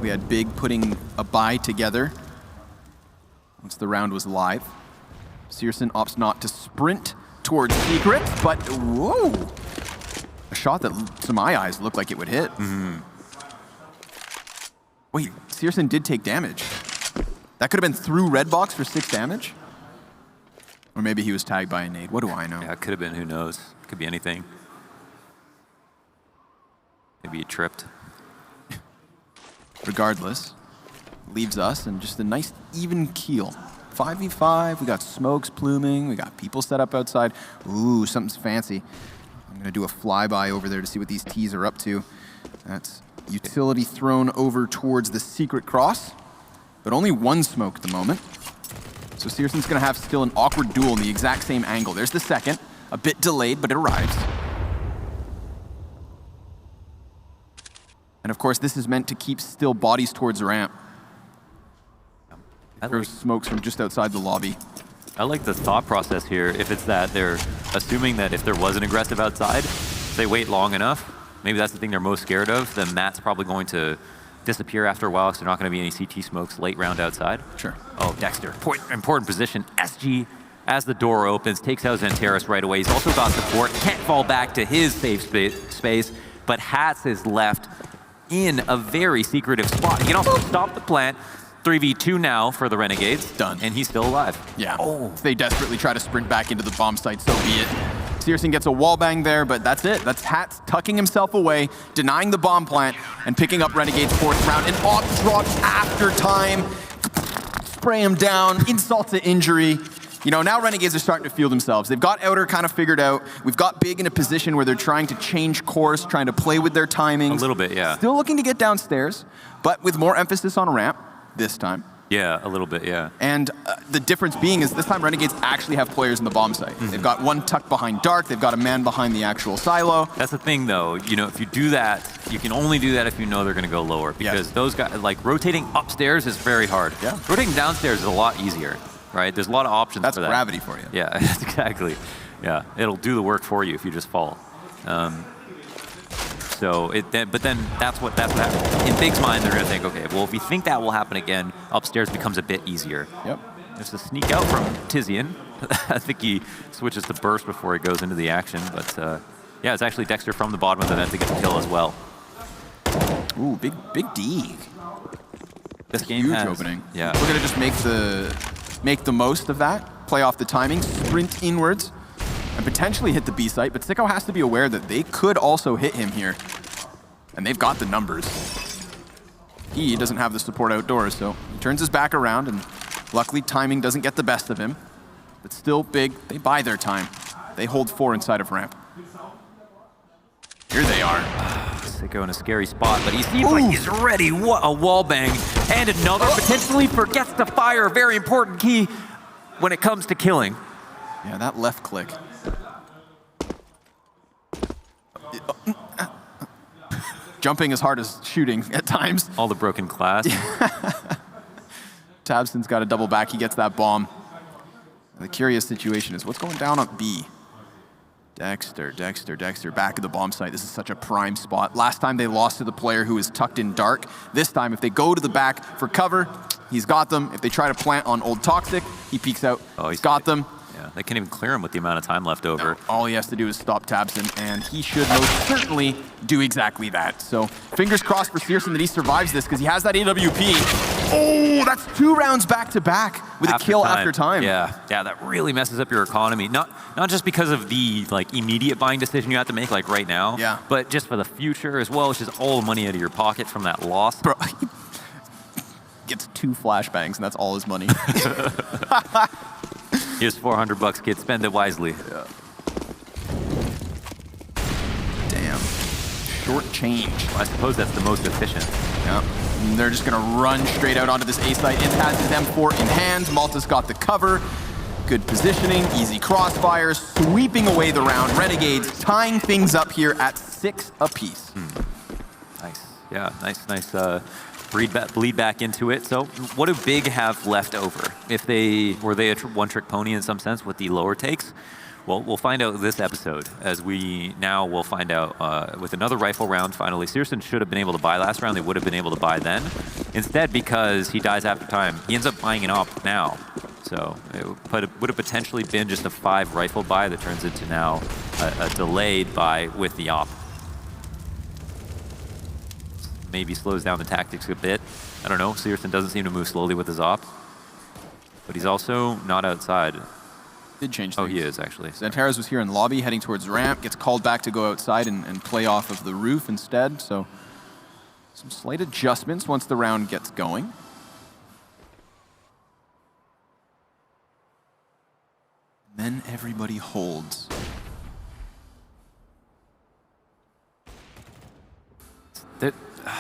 Speaker 5: We had Big putting a buy together once the round was live. Searson opts not to sprint towards Secret, but whoa! A shot that, to my eyes, looked like it would hit. Wait, Searson did take damage. That could have been through red box for 6 damage? Or maybe he was tagged by a nade. What do I know?
Speaker 6: Yeah, it could have been. Who knows? Could be anything. Maybe he tripped.
Speaker 5: Regardless, leaves us in just a nice even keel. 5v5, we got smokes pluming, we got people set up outside. Ooh, something's fancy. I'm gonna do a flyby over there to see what these T's are up to. That's utility thrown over towards the secret cross, but only one smoke at the moment. So Searson's gonna have still an awkward duel in the exact same angle. There's the second, a bit delayed, but it arrives. And of course, this is meant to keep still bodies towards the ramp. There's smokes from just outside the lobby.
Speaker 6: I like the thought process here. If it's that they're assuming that if there was an aggressive outside, if they wait long enough, maybe that's the thing they're most scared of, then that's probably going to disappear after a while, because there's not going to be any CT smokes late round outside.
Speaker 5: Sure.
Speaker 6: Oh, Dexter, important position. SG, as the door opens, takes out Xanteris right away. He's also got support, can't fall back to his safe space, but Hats is left in a very secretive spot. He can also stop the plant. 3v2 now for the Renegades.
Speaker 5: Done.
Speaker 6: And he's still alive.
Speaker 5: Yeah. Oh. If they desperately try to sprint back into the bomb site, so be it. Searson gets a wallbang there, but that's it. That's Hats tucking himself away, denying the bomb plant, and picking up Renegade's 4th round. And op drops after time. Spray him down, insult to injury. Now Renegades are starting to feel themselves. They've got Outer kind of figured out. We've got Big in a position where they're trying to change course, trying to play with their timings.
Speaker 6: A little bit, yeah.
Speaker 5: Still looking to get downstairs, but with more emphasis on ramp this time.
Speaker 6: Yeah, a little bit, yeah.
Speaker 5: And the difference being is this time Renegades actually have players in the bomb site. They've got one tucked behind Dark. They've got a man behind the actual silo.
Speaker 6: That's the thing, though. If you do that, you can only do that if you know they're going to go lower. Because those guys, like, rotating upstairs is very hard.
Speaker 5: Yeah.
Speaker 6: Rotating downstairs is a lot easier, right? There's a lot of options for that.
Speaker 5: That's gravity for you.
Speaker 6: Yeah, exactly. Yeah, it'll do the work for you if you just fall. But then that's what happens. In Big's mind, they're going to think, okay, well, if we think that will happen again, upstairs becomes a bit easier.
Speaker 5: Yep.
Speaker 6: There's a sneak out from Tizian. I think he switches to burst before he goes into the action. But yeah, it's actually Dexter from the bottom of the net to get the kill as well.
Speaker 5: Ooh, big D.
Speaker 6: This game
Speaker 5: huge
Speaker 6: has,
Speaker 5: opening.
Speaker 6: Yeah.
Speaker 5: We're going to just make the most of that, play off the timing, sprint inwards, and potentially hit the B site, but Sicko has to be aware that they could also hit him here. And they've got the numbers. He doesn't have the support outdoors, so he turns his back around, and luckily timing doesn't get the best of him. But still Big, they buy their time. They hold 4 inside of ramp. Here they are.
Speaker 6: Sicko in a scary spot, but he seems like he's ready. What a wall bang. And another potentially forgets to fire a very important key when it comes to killing.
Speaker 5: Yeah, that left click. Jumping as hard as shooting at times.
Speaker 6: All the broken glass.
Speaker 5: Tabson's got a double back. He gets that bomb. The curious situation is what's going down on B? Dexter, back of the bomb site. This is such a prime spot. Last time they lost to the player who is tucked in Dark. This time, if they go to the back for cover, he's got them. If they try to plant on Old Toxic, he peeks out.
Speaker 6: Oh,
Speaker 5: he's got them.
Speaker 6: Yeah, they can't even clear him with the amount of time left over.
Speaker 5: No, all he has to do is stop Tabson, and he should most certainly do exactly that. So fingers crossed for Searson that he survives this, because he has that AWP. Oh, that's 2 rounds back-to-back with a kill after time.
Speaker 6: Yeah, that really messes up your economy. Not just because of the immediate buying decision you have to make right now,
Speaker 5: yeah,
Speaker 6: but just for the future as well, which is all the money out of your pocket from that loss.
Speaker 5: Bro, 2 flashbangs, and that's all his money.
Speaker 6: Here's $400, kid. Spend it wisely.
Speaker 5: Yeah. Damn. Short change.
Speaker 6: Well, I suppose that's the most efficient.
Speaker 5: Yeah. And they're just going to run straight out onto this A site. Imp has his M4 in hand. Malta's got the cover. Good positioning, easy crossfires, sweeping away the round. Renegades tying things up here at 6 apiece.
Speaker 6: Nice. Yeah, nice bleed back into it. So what do Big have left over? If were they a one-trick pony in some sense with the lower takes? Well, we'll find out this episode, as we now will find out with another rifle round finally. Searson should have been able to buy last round. They would have been able to buy then. Instead, because he dies after time, he ends up buying an op now. So it would have potentially been just a 5 rifle buy that turns into now a delayed buy with the op. Maybe slows down the tactics a bit. I don't know. Searson doesn't seem to move slowly with his op. But he's also not outside.
Speaker 5: Did change things.
Speaker 6: Oh, he is, actually.
Speaker 5: Xantares was here in lobby, heading towards ramp, gets called back to go outside and play off of the roof instead. So some slight adjustments once the round gets going. Then everybody holds.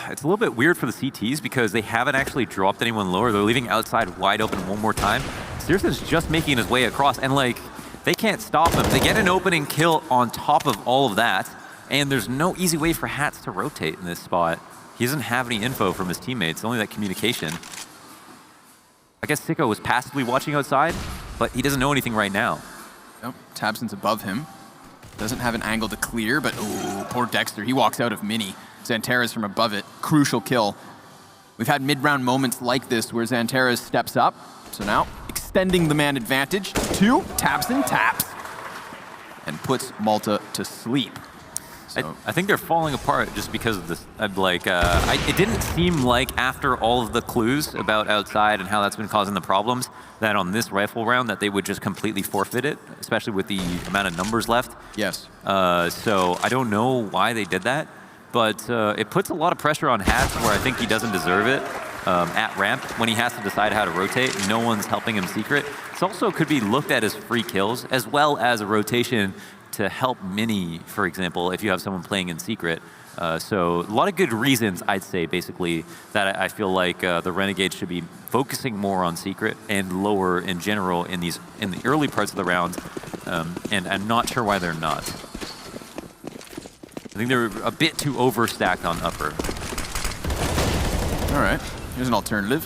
Speaker 6: It's a little bit weird for the CTs because they haven't actually dropped anyone lower. They're leaving outside wide open one more time. Searson's just making his way across, and like, they can't stop him. They get an opening kill on top of all of that, and there's no easy way for Hats to rotate in this spot. He doesn't have any info from his teammates, only that communication. I guess Sicko was passively watching outside, but he doesn't know anything right now.
Speaker 5: Nope, Tabson's above him. Doesn't have an angle to clear, but oh, poor Dexter. He walks out of Mini. Xantares from above it. Crucial kill. We've had mid-round moments like this where Xantares steps up. So now, extending the man advantage to Tabson taps and puts Malta to sleep. So
Speaker 6: I think they're falling apart just because of this. It didn't seem like after all of the clues about outside and how that's been causing the problems, that on this rifle round that they would just completely forfeit it, especially with the amount of numbers left.
Speaker 5: yes.
Speaker 6: So I don't know why they did that, but it puts a lot of pressure on Hats where I think he doesn't deserve it at ramp when he has to decide how to rotate. No one's helping him secret. It also could be looked at as free kills as well as a rotation to help Mini, for example, if you have someone playing in secret. So a lot of good reasons, I'd say, basically, that I feel like the Renegades should be focusing more on secret and lower in general in the early parts of the round. And I'm not sure why they're not. I think they're a bit too overstacked on upper.
Speaker 5: All right, here's an alternative.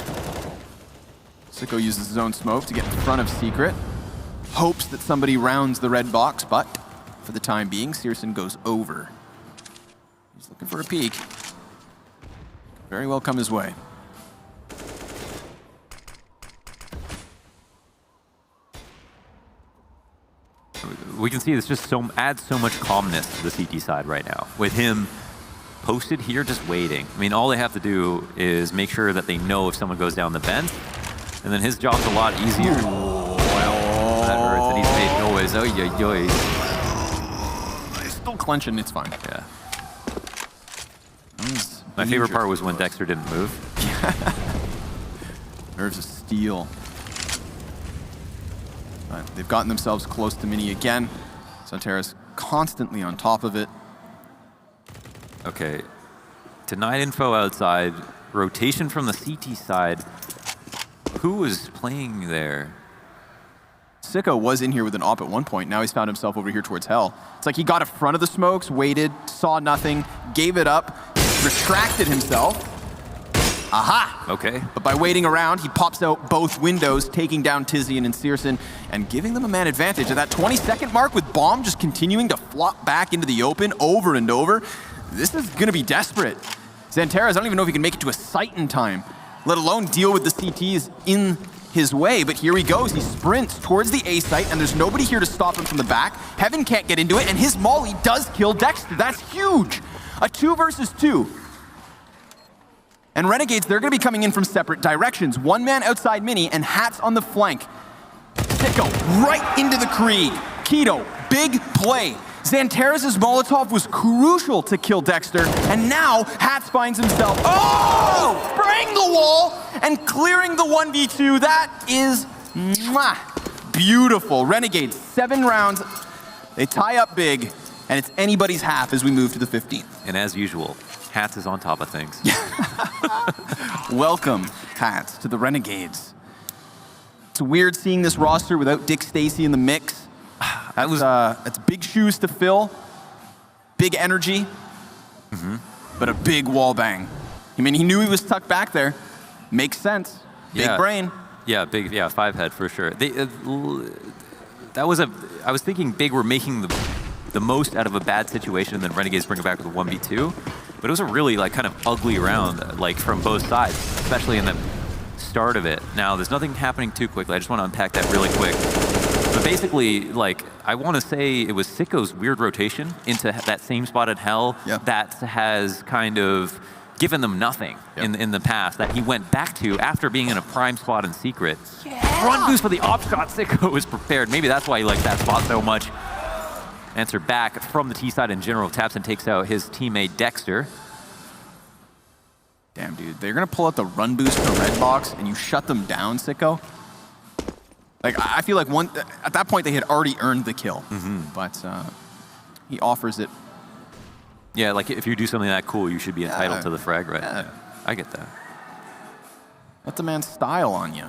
Speaker 5: Sicko uses his own smoke to get in front of secret. Hopes that somebody rounds the red box, but for the time being, Searson goes over. He's looking for a peek. Very well come his way.
Speaker 6: We can see this just adds so much calmness to the CT side right now. With him posted here, just waiting. I mean, all they have to do is make sure that they know if someone goes down the vent, and then his job's a lot easier. That hurts, and he's made noise. Oh, yoy.
Speaker 5: He's still clenching, it's fine.
Speaker 6: Yeah. My favorite part was when Dexter didn't move.
Speaker 5: Nerves of steel. They've gotten themselves close to Mini again. Xantares constantly on top of it.
Speaker 6: Okay. Denied info outside. Rotation from the CT side. Who was playing there?
Speaker 5: Sicko was in here with an op at one point. Now he's found himself over here towards Hell. It's like he got in front of the smokes, waited, saw nothing, gave it up, retracted himself. Aha!
Speaker 6: Okay.
Speaker 5: But by waiting around, he pops out both windows, taking down Tizian and Searson, and giving them a man advantage. At that 20-second mark with Bomb just continuing to flop back into the open over and over, this is going to be desperate. Xantares, I don't even know if he can make it to a site in time, let alone deal with the CTs in his way, but here he goes. He sprints towards the A site, and there's nobody here to stop him from the back. Heaven can't get into it, and his molly does kill Dexter. That's huge. A 2 versus 2. And Renegades, they're going to be coming in from separate directions. One man outside Mini, and Hats on the flank. Sicko right into the Krieg. Keto, big play. Xantares' Molotov was crucial to kill Dexter, and now Hats finds himself, spraying the wall and clearing the 1v2. That is beautiful. Renegades, 7 rounds. They tie up big, and it's anybody's half as we move to the 15th.
Speaker 6: And as usual, Hats is on top of things.
Speaker 5: Welcome, Hats, to the Renegades. It's weird seeing this roster without Dick Stacy in the mix. That's big shoes to fill, big energy, but a big wall bang. I mean, he knew he was tucked back there. Makes sense. Big brain.
Speaker 6: Yeah, big. Yeah, 5 head for sure. I was thinking Big were making the most out of a bad situation, and then Renegades bring it back with a 1v2. But it was a really kind of ugly round, like from both sides, especially in the start of it. Now, there's nothing happening too quickly. I just want to unpack that really quick. But basically, I want to say it was Sicko's weird rotation into that same spot in Hell that has kind of given them nothing in the past, that he went back to after being in a prime spot in Secret. Run boost for the op shot. Sicko was prepared. Maybe that's why he likes that spot so much. Answer back from the T side in general. Taps and takes out his teammate Dexter.
Speaker 5: Damn, dude. They're going to pull out the run boost for Red Box, and you shut them down, Sicko? I feel like at that point they had already earned the kill, but he offers it.
Speaker 6: Yeah, like if you do something that cool, you should be entitled to the frag, right? Yeah. I get that.
Speaker 5: Let the man style on you.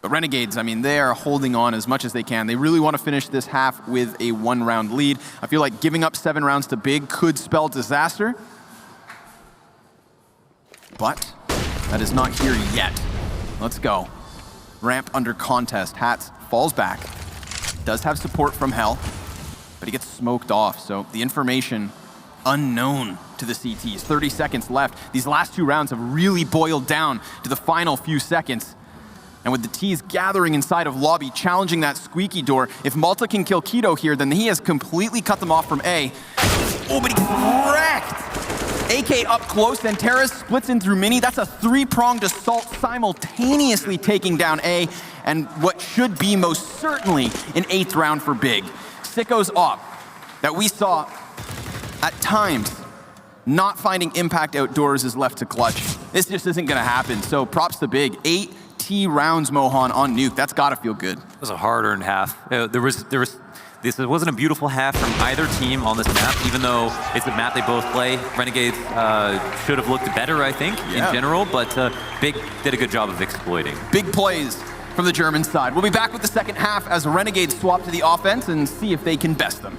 Speaker 5: But Renegades, I mean, they are holding on as much as they can. They really want to finish this half with a 1-round lead. I feel like giving up 7 rounds to Big could spell disaster. But that is not here yet. Let's go. Ramp under contest. Hats falls back. Does have support from Hell, but he gets smoked off. So the information unknown to the CTs. 30 seconds left. These last 2 rounds have really boiled down to the final few seconds. And with the T's gathering inside of lobby, challenging that squeaky door, if Malta can kill Keto here, then he has completely cut them off from A. Oh, but he's wrecked! AK up close, then Terrace splits in through Mini. That's a 3-pronged assault, simultaneously taking down A, and what should be most certainly an 8th round for Big. Sicko's op that we saw at times not finding impact outdoors is left to clutch. This just isn't gonna happen, so props to Big. 8 T rounds, Mohan, on Nuke. That's gotta feel good.
Speaker 6: It was a hard-earned half. This wasn't a beautiful half from either team on this map, even though it's a map they both play. Renegades should have looked better, I think, in general, but Big did a good job of exploiting.
Speaker 5: Big plays from the German side. We'll be back with the second half as Renegades swap to the offense and see if they can best them.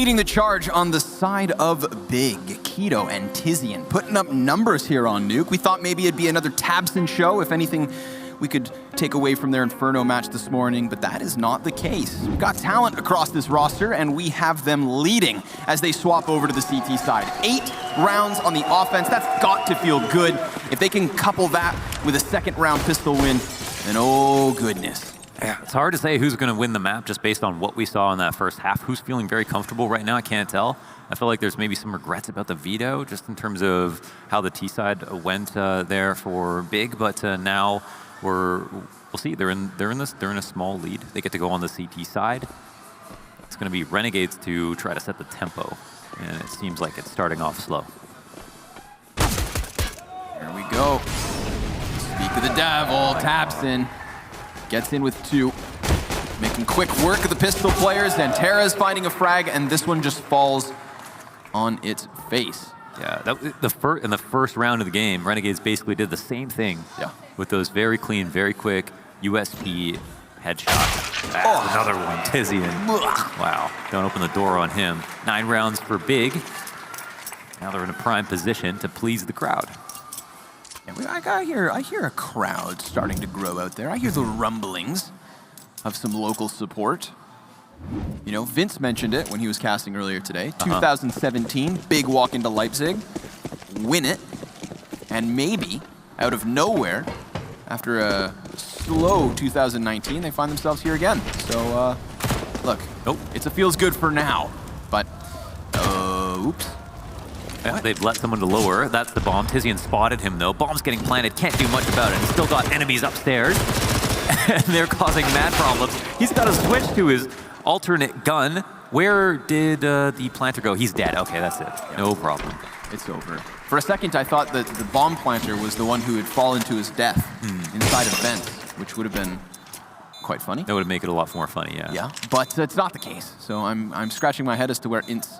Speaker 5: Leading the charge on the side of Big, Keto and Tizian, putting up numbers here on Nuke. We thought maybe it'd be another Tabson show, if anything we could take away from their Inferno match this morning, but that is not the case. We've got talent across this roster, and we have them leading as they swap over to the CT side. 8 rounds on the offense, that's got to feel good. If they can couple that with a second round pistol win, then oh goodness.
Speaker 6: Yeah, it's hard to say who's going to win the map just based on what we saw in that first half. Who's feeling very comfortable right now, I can't tell. I feel like there's maybe some regrets about the veto, just in terms of how the T side went there for Big, but now we'll see. They're in a small lead. They get to go on the CT side. It's going to be Renegades to try to set the tempo, and it seems like it's starting off slow.
Speaker 5: Here we go. Speak of the devil, Tabson gets in with 2, making quick work of the pistol players, and Tara's finding a frag, and this one just falls on its face.
Speaker 6: Yeah, in the first round of the game, Renegades basically did the same thing with those very clean, very quick USP headshots. Another one, Tizian. Wow, don't open the door on him. 9 rounds for Big. Now they're in a prime position to please the crowd.
Speaker 5: I hear a crowd starting to grow out there. I hear the rumblings of some local support. You know, Vince mentioned it when he was casting earlier today. 2017, Big walk into Leipzig, win it, and maybe out of nowhere, after a slow 2019, they find themselves here again. So, look, it's a feels good for now, but oops.
Speaker 6: Yeah, they've let someone to lower. That's the bomb. Tizian spotted him, though. Bomb's getting planted. Can't do much about it. He's still got enemies upstairs. And they're causing mad problems. He's got to switch to his alternate gun. Where did the planter go? He's dead. Okay, that's it. No problem.
Speaker 5: It's over. For a second, I thought that the bomb planter was the one who had fallen to his death inside of vent, which would have been quite funny.
Speaker 6: That would make it a lot more funny, yeah.
Speaker 5: Yeah, but it's not the case. So I'm scratching my head as to where Ince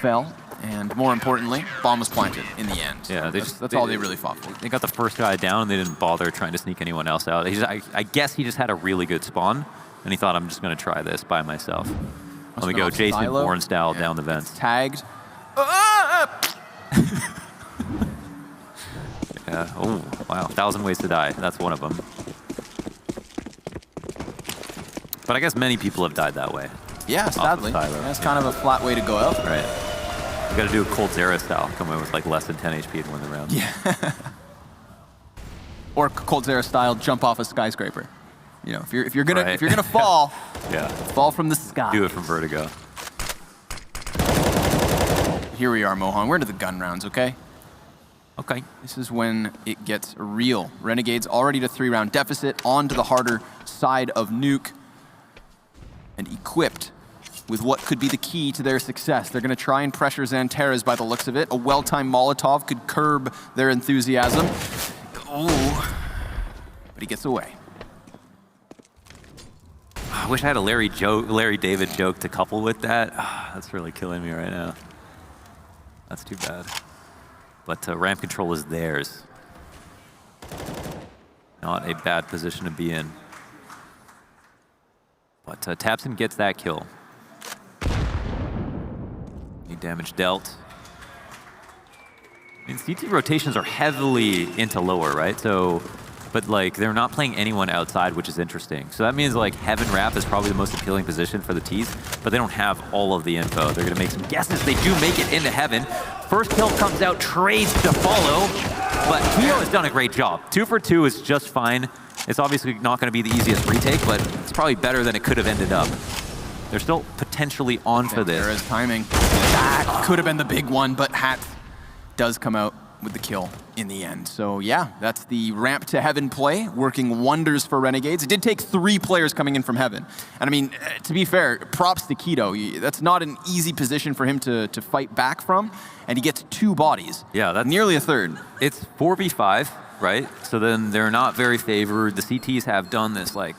Speaker 5: fell, and more importantly, bomb was planted in the end.
Speaker 6: Yeah,
Speaker 5: that's all they really fought for.
Speaker 6: They got the first guy down, and they didn't bother trying to sneak anyone else out. I guess he just had a really good spawn, and he thought, I'm just going to try this by myself. Let me go Jason Bourne style down the vents.
Speaker 5: Tagged.
Speaker 6: Yeah. Oh, wow. 1,000 ways to die. That's one of them. But I guess many people have died that way.
Speaker 5: Yeah, sadly. That's kind of a flat way to go out.
Speaker 6: Right. You got to do a Cold Zera style. Come in with like less than 10 HP and win the round.
Speaker 5: Yeah. Or Cold Zera style, jump off a skyscraper. You know, if you're gonna fall, fall from the sky.
Speaker 6: Do it from vertigo.
Speaker 5: Here we are, Mohan. We're into the gun rounds, okay?
Speaker 6: Okay.
Speaker 5: This is when it gets real. Renegades already to 3-round deficit, on to the harder side of Nuke, and equipped with what could be the key to their success. They're going to try and pressure Xantares by the looks of it. A well-timed Molotov could curb their enthusiasm. Oh, but he gets away.
Speaker 6: I wish I had a Larry David joke to couple with that. That's really killing me right now. That's too bad. But ramp control is theirs. Not a bad position to be in. But Tabson gets that kill. Any damage dealt. I mean, CT rotations are heavily into lower, right? So, but like they're not playing anyone outside, which is interesting. So that means like Heaven Wrap is probably the most appealing position for the T's, but they don't have all of the info. They're gonna make some guesses. They do make it into Heaven. First kill comes out, trades to follow, but Keto has done a great job. 2 for 2 is just fine. It's obviously not gonna be the easiest retake, but it's probably better than it could have ended up. They're still potentially on for this.
Speaker 5: There is timing. That could have been the big one, but Hat does come out with the kill in the end. So yeah, that's the ramp to Heaven play, working wonders for Renegades. It did take 3 players coming in from Heaven. And I mean, to be fair, props to Keto. That's not an easy position for him to fight back from, and he gets 2 bodies.
Speaker 6: Yeah, that's
Speaker 5: nearly a third.
Speaker 6: It's 4v5, right? So then they're not very favored. The CTs have done this like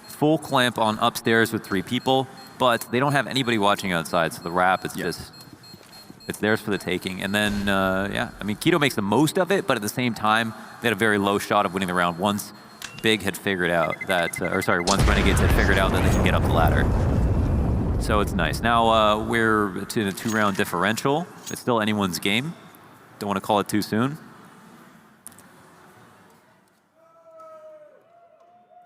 Speaker 6: full clamp on upstairs with 3 people, but they don't have anybody watching outside, so the wrap is just, it's theirs for the taking. And then, yeah, I mean, Keto makes the most of it, but at the same time, they had a very low shot of winning the round once Big had figured out that, once Renegades had figured out that they can get up the ladder. So it's nice. Now we're to a 2-round differential. It's still anyone's game. Don't want to call it too soon.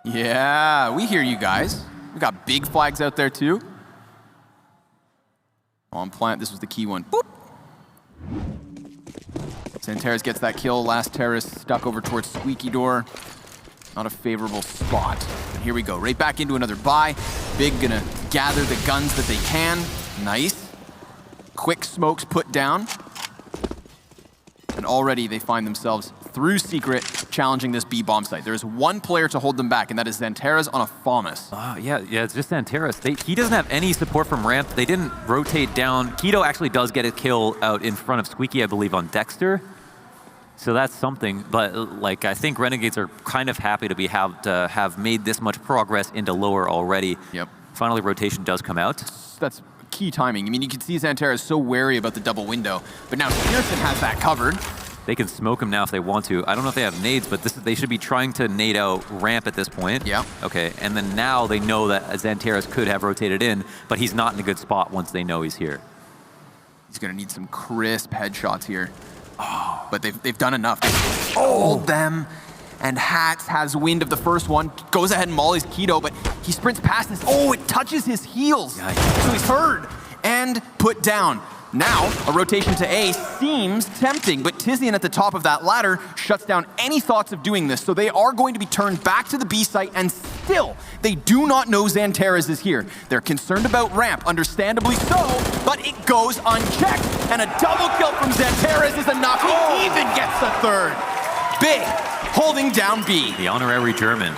Speaker 5: Yeah, we hear you guys. We got big flags out there too. On plant, this was the key one. Boop. Santeras gets that kill. Last terrorist stuck over towards Squeaky Door. Not a favorable spot. And here we go, right back into another buy. Big gonna gather the guns that they can. Nice. Quick smokes put down. And already they find themselves through secret challenging this B bomb site. There's one player to hold them back, and that is Santeras on a FAMAS.
Speaker 6: Yeah, it's just Santeras. He doesn't have any support from ramp. They didn't rotate down. Keto actually does get a kill out in front of Squeaky, I believe, on Dexter. So that's something, but like I think Renegades are kind of happy to have made this much progress into lower already.
Speaker 5: Yep.
Speaker 6: Finally, rotation does come out.
Speaker 5: That's key timing. I mean, you can see Santeras is so wary about the double window, but now Pearson has that covered.
Speaker 6: They can smoke him now if they want to. I don't know if they have nades, but they should be trying to nade out ramp at this point.
Speaker 5: Yeah.
Speaker 6: Okay, and then now they know that Santeras could have rotated in, but he's not in a good spot once they know he's here.
Speaker 5: He's gonna need some crisp headshots here. Oh, but they've done enough. They've hold them, and Hats has wind of the first one, goes ahead and mollies Keto, but he sprints past this. Oh, it touches his heels.
Speaker 6: Yikes.
Speaker 5: So he's heard and put down. Now, a rotation to A seems tempting, but Tizian at the top of that ladder shuts down any thoughts of doing this, so they are going to be turned back to the B site, and still, they do not know Santeras is here. They're concerned about ramp, understandably so, but it goes unchecked, and a double kill from Santeras is enough. He even gets the third. Big, holding down B.
Speaker 6: The honorary German.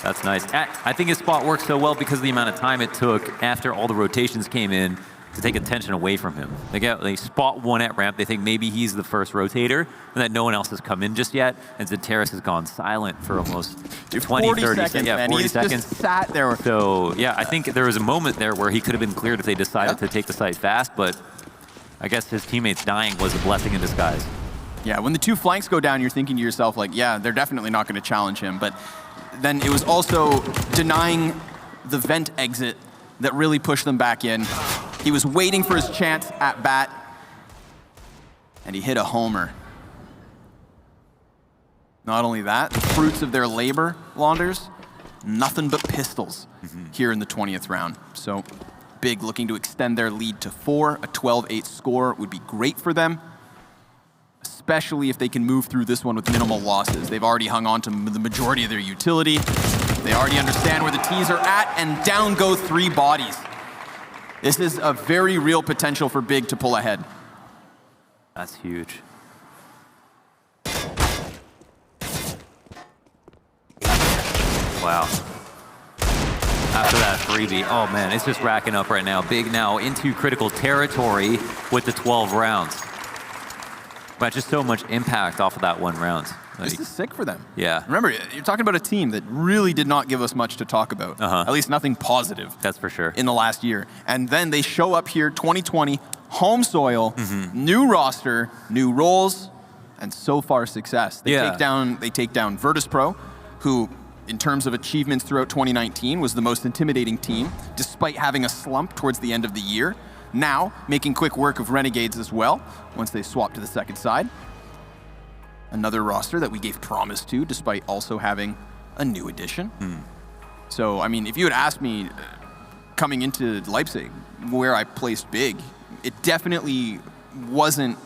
Speaker 6: That's nice. I think his spot worked so well because of the amount of time it took after all the rotations came in to take attention away from him. They spot one at ramp. They think maybe he's the first rotator and that no one else has come in just yet. And Santeras has gone silent for almost 20, 30 seconds. Yeah, 40 seconds.
Speaker 5: Just sat there.
Speaker 6: So, yeah, I think there was a moment there where he could have been cleared if they decided to take the site fast, but I guess his teammates dying was a blessing in disguise.
Speaker 5: Yeah, when the two flanks go down, you're thinking to yourself, like, yeah, they're definitely not going to challenge him. But then it was also denying the vent exit that really pushed them back in. He was waiting for his chance at bat, and he hit a homer. Not only that, the fruits of their labor, Launders, nothing but pistols here in the 20th round. So Big looking to extend their lead to 4. A 12-8 score would be great for them, especially if they can move through this one with minimal losses. They've already hung on to the majority of their utility. They already understand where the T's are at, and down go 3 bodies. This is a very real potential for Big to pull ahead.
Speaker 6: That's huge. Wow. After that freebie, oh man, it's just racking up right now. Big now into critical territory with the 12 rounds. But just so much impact off of that 1 round.
Speaker 5: This is sick for them.
Speaker 6: Yeah.
Speaker 5: Remember, you're talking about a team that really did not give us much to talk about. At least nothing positive.
Speaker 6: That's for sure.
Speaker 5: In the last year. And then they show up here, 2020, home soil, new roster, new roles, and so far success. They take down Virtus Pro, who, in terms of achievements throughout 2019, was the most intimidating team, despite having a slump towards the end of the year. Now, making quick work of Renegades as well, once they swap to the second side. Another roster that we gave promise to, despite also having a new addition. So, I mean, if you had asked me coming into Leipzig where I placed Big, it definitely wasn't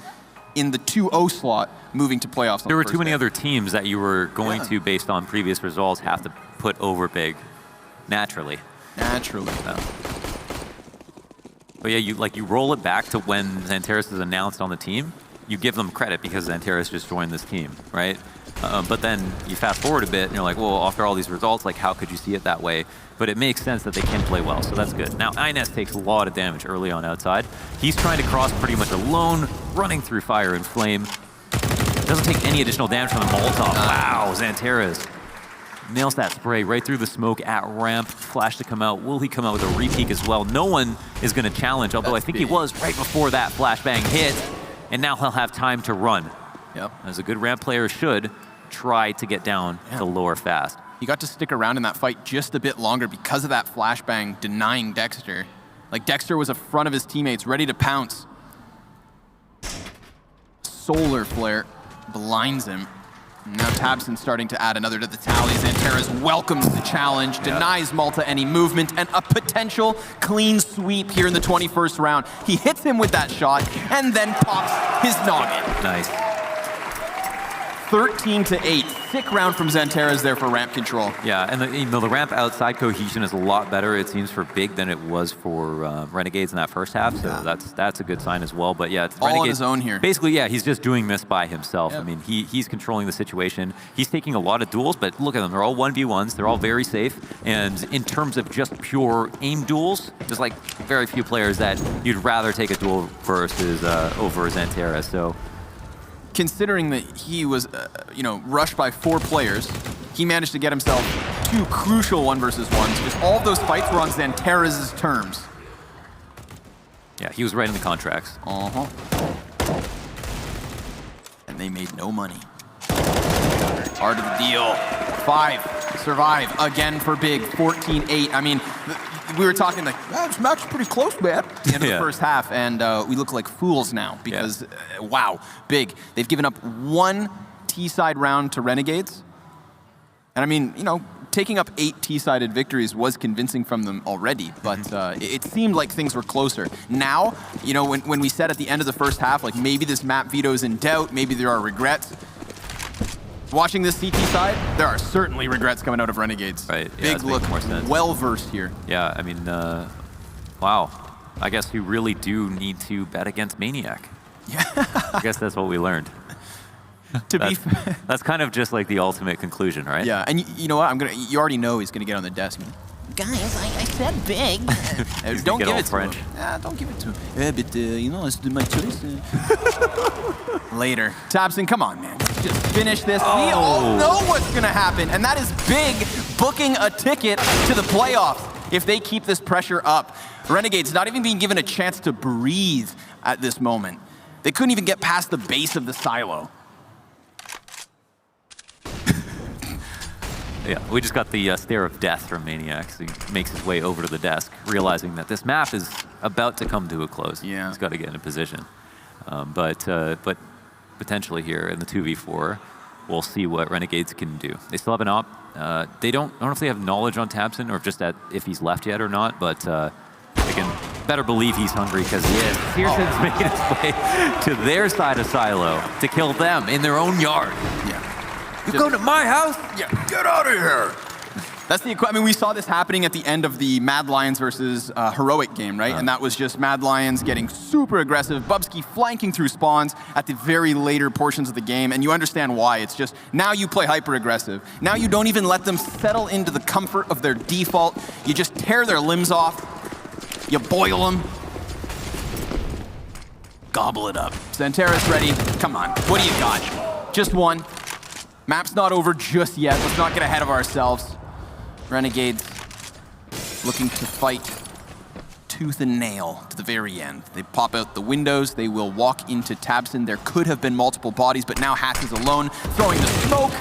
Speaker 5: in the 2-0 slot moving to playoffs.
Speaker 6: There were too many other teams that you were going to, based on previous results, have to put over Big, naturally.
Speaker 5: Naturally.
Speaker 6: But yeah, you roll it back to when Santeras is announced on the team. You give them credit because Santeras just joined this team, right? But then you fast forward a bit and you're like, well, after all these results, like how could you see it that way? But it makes sense that they can play well, so that's good. Now, Ines takes a lot of damage early on outside. He's trying to cross pretty much alone, running through fire and flame. Doesn't take any additional damage from the Molotov. Wow, Santeras nails that spray right through the smoke at ramp. Flash to come out. Will he come out with a repeat as well? No one is going to challenge, although I think he was right before that flashbang hit. And now he'll have time to run.
Speaker 5: Yep.
Speaker 6: As a good ramp player should, try to get down the lower fast.
Speaker 5: He got to stick around in that fight just a bit longer because of that flashbang denying Dexter. Like, Dexter was in front of his teammates, ready to pounce. Solar Flare blinds him. Now tabseN starting to add another to the tally. Xanterras welcomes the challenge, denies Malta any movement, and a potential clean sweep here in the 21st round. He hits him with that shot, and then pops his noggin.
Speaker 6: Nice.
Speaker 5: 13-8. Sick round from Xanterras there for ramp control.
Speaker 6: Yeah, and the ramp outside cohesion is a lot better, it seems, for Big than it was for Renegades in that first half, so that's a good sign as well. But yeah, it's
Speaker 5: all
Speaker 6: Renegades,
Speaker 5: on his own here.
Speaker 6: Basically, yeah, he's just doing this by himself.
Speaker 5: Yep.
Speaker 6: I mean, he's controlling the situation. He's taking a lot of duels, but look at them. They're all 1v1s. They're all very safe. And in terms of just pure aim duels, there's like very few players that you'd rather take a duel versus over Xanterras. So,
Speaker 5: considering that he was, rushed by 4 players, he managed to get himself 2 crucial 1v1s. Just all of those fights were on Xanterras' terms.
Speaker 6: yeah, he was right in the contracts.
Speaker 5: And they made no money. Hard of the deal. 5 survive again for Big. 14-8. I mean, we were talking like, this match is pretty close, man. At the end of the first half, and we look like fools now because, wow, Big. They've given up 1 T-side round to Renegades. And I mean, taking up 8 T-sided victories was convincing from them already, but it seemed like things were closer. Now, when we said at the end of the first half, like maybe this map veto is in doubt, maybe there are regrets. Watching this CT side, there are certainly regrets coming out of Renegades.
Speaker 6: Right. Yeah,
Speaker 5: Big look well-versed here.
Speaker 6: Yeah, I mean, wow. I guess we really do need to bet against Maniac.
Speaker 5: Yeah.
Speaker 6: I guess that's what we learned. That's kind of just like the ultimate conclusion, right?
Speaker 5: Yeah, and you know what? You already know he's gonna get on the desk, man. Guys, I said Big. Don't give it to him. Yeah, don't give it to him. Yeah, but it's my choice. Later. tabseN, come on, man. Just finish this. We all know what's gonna happen, and that is Big booking a ticket to the playoffs if they keep this pressure up. Renegades not even being given a chance to breathe at this moment. They couldn't even get past the base of the silo.
Speaker 6: Yeah, we just got the stare of death from Maniac. So he makes his way over to the desk, realizing that this map is about to come to a close.
Speaker 5: Yeah.
Speaker 6: He's got to get in a position. But potentially here in the 2v4, we'll see what Renegades can do. They still have an op. I don't know if they have knowledge on tabseN or just if he's left yet or not, but they can better believe he's hungry because he is. Pearson's making his way to their side of silo to kill them in their own yard.
Speaker 5: Yeah.
Speaker 6: You go to my house?
Speaker 5: Yeah, get out of here. That's I mean, we saw this happening at the end of the Mad Lions versus Heroic game, right? And that was just Mad Lions getting super aggressive, Bubsky flanking through spawns at the very later portions of the game, and you understand why. It's just, now you play hyper-aggressive. Now you don't even let them settle into the comfort of their default. You just tear their limbs off. You boil them. Gobble it up. Xanterras ready. Come on, what do you got? Just one. Map's not over just yet. Let's not get ahead of ourselves. Renegades looking to fight tooth and nail to the very end. They pop out the windows. They will walk into tabseN. There could have been multiple bodies, but now Hatch is alone, throwing the smoke.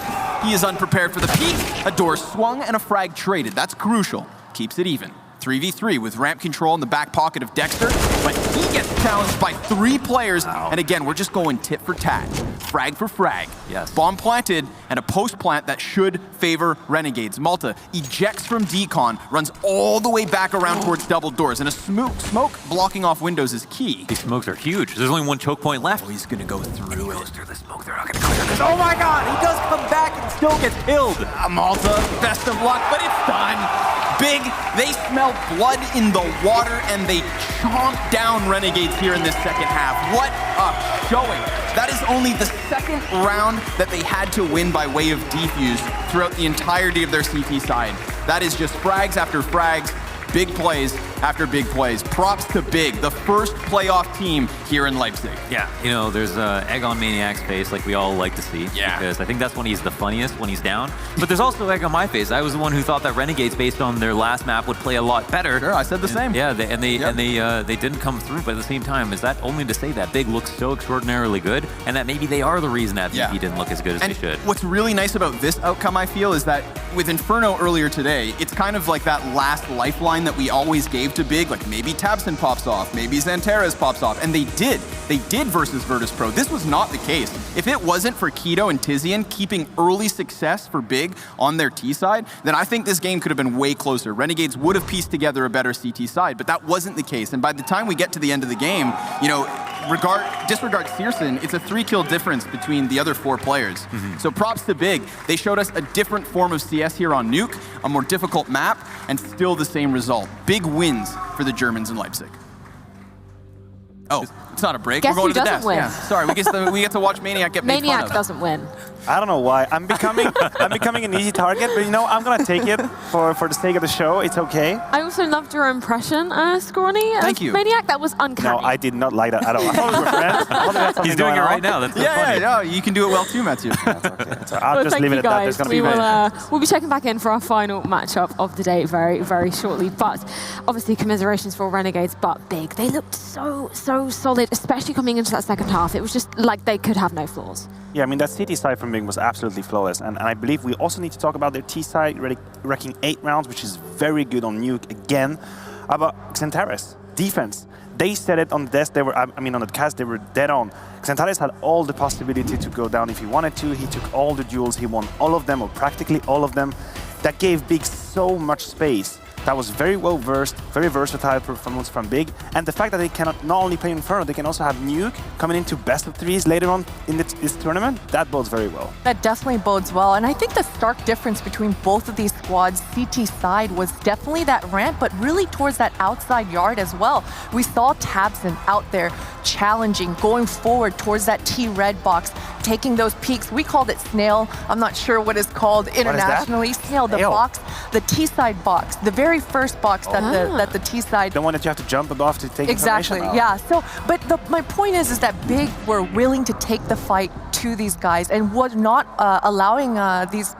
Speaker 5: He is unprepared for the peek. A door swung and a frag traded. That's crucial. Keeps it even. 3v3 with ramp control in the back pocket of Dexter, but he gets challenged by 3 players. And again, we're just going tit for tat. Frag for frag.
Speaker 6: Yes.
Speaker 5: Bomb planted and a post plant that should favor Renegades. Malta ejects from decon, runs all the way back around towards double doors, and a smoke blocking off windows is key.
Speaker 6: These smokes are huge. There's only 1 choke point left.
Speaker 5: Oh, he's gonna go through it.
Speaker 6: Through the smoke. They're not gonna clear this. Oh my God! He does come back and still gets killed.
Speaker 5: Malta, best of luck, but it's done. Big, they smell blood in the water and they chomp down Renegades here in this second half. What a showing. That is only the second round that they had to win by way of defuse throughout the entirety of their CT side. That is just frags after frags, big plays, after big plays. Props to Big, the first playoff team here in Leipzig.
Speaker 6: Yeah, you know, there's egg on Maniac's face like we all like to see.
Speaker 5: Yeah.
Speaker 6: Because I think that's when he's the funniest, when he's down. But there's also egg on my face. I was the one who thought that Renegades, based on their last map, would play a lot better.
Speaker 5: Sure, I said the same.
Speaker 6: Yeah, they didn't come through, but at the same time, is that only to say that Big looks so extraordinarily good, and that maybe they are the reason that VP didn't look as good as they should.
Speaker 5: What's really nice about this outcome, I feel, is that with Inferno earlier today, it's kind of like that last lifeline that we always gave to Big, like maybe Tabson pops off, maybe Xantares pops off, and they did. They did versus Virtus Pro. This was not the case. If it wasn't for Keto and Tizian keeping early success for Big on their T side, then I think this game could have been way closer. Renegades would have pieced together a better CT side, but that wasn't the case. And by the time we get to the end of the game, you know, disregard Searson, it's a 3-kill difference between the other 4 players. So props to Big. They showed us a different form of CS here on Nuke, a more difficult map, and still the same result. Big wins for the Germans in Leipzig. Oh, it's not a break.
Speaker 2: Guess
Speaker 5: We're going
Speaker 2: who
Speaker 5: to the
Speaker 2: doesn't
Speaker 5: desk.
Speaker 2: win?
Speaker 5: Yeah. Sorry, we get to watch Maniac get made fun
Speaker 2: Maniac
Speaker 5: of.
Speaker 2: doesn't win.
Speaker 3: I don't know why. I'm becoming an easy target, but you know, I'm gonna take it for the sake of the show. It's okay.
Speaker 2: I also loved your impression, Scrawny.
Speaker 5: Thank you.
Speaker 2: Maniac, that was uncanny.
Speaker 3: No, I did not like that at all. I thought we were friends. I thought we had something
Speaker 6: He's doing
Speaker 3: going
Speaker 6: it
Speaker 3: on.
Speaker 6: right now. That's so
Speaker 5: Yeah,
Speaker 6: funny.
Speaker 5: no, you can do it well too, Matthew.
Speaker 3: So I'll just
Speaker 2: thank
Speaker 3: leave it
Speaker 2: you
Speaker 3: at that. There's
Speaker 2: guys.
Speaker 3: gonna
Speaker 2: We
Speaker 3: be
Speaker 2: will be checking back in for our final matchup of the day very, very shortly. But obviously, commiserations for Renegades, but Big. They looked so solid, especially coming into that second half. It was just like they could have no flaws.
Speaker 3: Yeah, I mean, that CT side from Big was absolutely flawless. And I believe we also need to talk about their T side, wrecking 8 rounds, which is very good on Nuke again. About Xantares, defense. They said it on the desk, on the cast, they were dead on. Xantares had all the possibility to go down if he wanted to. He took all the duels, he won all of them, or practically all of them. That gave Big so much space. That was very well versed, very versatile performance from Big. And the fact that they cannot not only play Inferno, they can also have Nuke coming into best of 3s later on in this tournament, that bodes very well.
Speaker 4: That definitely bodes well. And I think the stark difference between both of these squads, CT side, was definitely that ramp, but really towards that outside yard as well. We saw Tabson out there challenging, going forward towards that T-red box, taking those peaks. We called it Snail. I'm not sure what it's called internationally. Snail, the box, the T-side box, the very first box that the T-side.
Speaker 3: The one that you have to jump above to take
Speaker 4: Exactly,
Speaker 3: information
Speaker 4: yeah. So, but my point is that Big were willing to take the fight to these guys and was not allowing these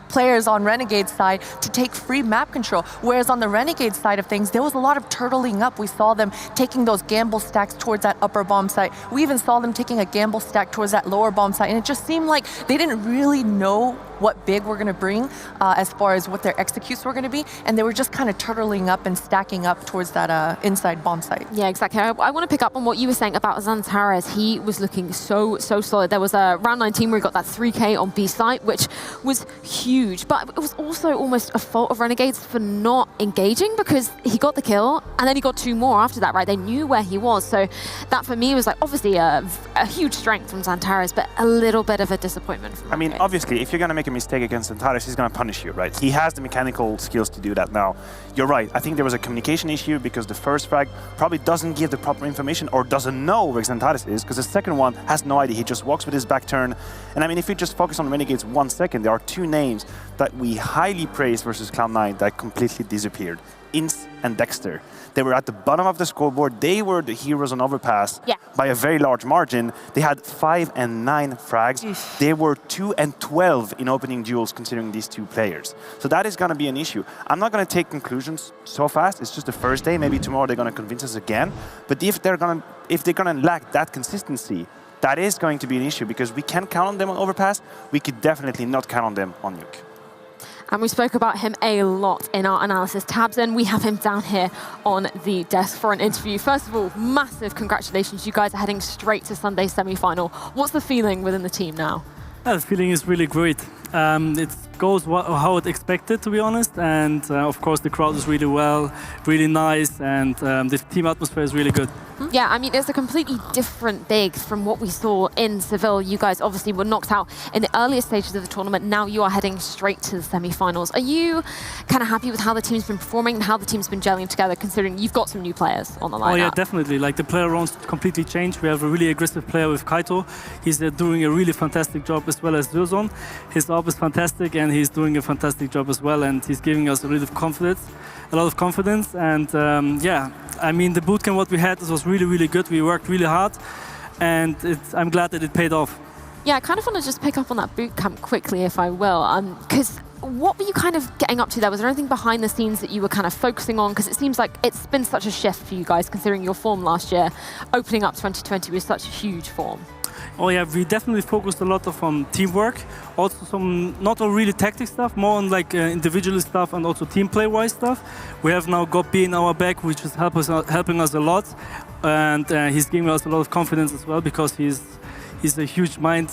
Speaker 4: players on Renegade's side to take free map control. Whereas on the Renegade side of things, there was a lot of turtling up. We saw them taking those gamble stacks towards that upper bomb site. We even saw them taking a gamble stack towards that lower bomb site. And it just seemed like they didn't really know what Big were going to bring as far as what their executes were going to be. And they were just kind of turtling up and stacking up towards that inside bomb site.
Speaker 2: Yeah, exactly. I want to pick up on what you were saying about Xantares. He was looking so solid. There was a round 19 where he got that 3K on B site, which was huge. But it was also almost a fault of Renegades for not engaging, because he got the kill and then he got 2 more after that, right? They knew where he was. So that for me was like obviously a huge strength from Xantares, but a little bit of a disappointment from
Speaker 3: I mean,
Speaker 2: Renegades.
Speaker 3: obviously, if you're going to make a mistake against Xantares, he's going to punish you, right? He has the mechanical skills to do that now. You're right. I think there was a communication issue because the first frag probably doesn't give the proper information or doesn't know where Xantares is, because the second one has no idea. He just walks with his back turned. And I mean, if you just focus on Renegades 1 second, there are 2 names that we highly praised versus Cloud9 that completely disappeared. Ince and Dexter. They were at the bottom of the scoreboard. They were the heroes on Overpass by a very large margin. They had 5 and 9 frags. They were 2 and 12 in opening duels considering these 2 players. So that is going to be an issue. I'm not going to take conclusions so fast. It's just the first day. Maybe tomorrow they're going to convince us again. But if they're going to lack that consistency, that is going to be an issue, because we can count on them on Overpass. We could definitely not count on them on Nuke.
Speaker 2: And we spoke about him a lot in our analysis. Tabson, we have him down here on the desk for an interview. First of all, massive congratulations. You guys are heading straight to Sunday's semi-final. What's the feeling within the team now?
Speaker 7: The feeling is really great. It goes how it expected, to be honest. And of course, the crowd is really nice, and the team atmosphere is really good.
Speaker 2: Yeah, I mean, it's a completely different Big from what we saw in Seville. You guys obviously were knocked out in the earlier stages of the tournament. Now you are heading straight to the semi-finals. Are you kind of happy with how the team's been performing and how the team's been gelling together, considering you've got some new players on the lineup?
Speaker 7: Oh yeah, definitely. Like, the player rounds completely changed. We have a really aggressive player with Kaito. He's doing a really fantastic job, as well as Zurzon. His AWP is fantastic, and and he's doing a fantastic job as well, and he's giving us a lot of confidence. And yeah, I mean, the bootcamp what we had was really, really good. We worked really hard, and I'm glad that it paid off.
Speaker 2: Yeah, I kind of want to just pick up on that boot camp quickly, if I will, because what were you kind of getting up to there? Was there anything behind the scenes that you were kind of focusing on? Because it seems like it's been such a shift for you guys, considering your form last year, opening up 2020 with such a huge form.
Speaker 7: Oh yeah, we definitely focused a lot on teamwork, also some not all really tactic stuff, more on like individual stuff and also team play-wise stuff. We have now got B in our back, which is helping us a lot, and he's giving us a lot of confidence as well, because he's a huge mind,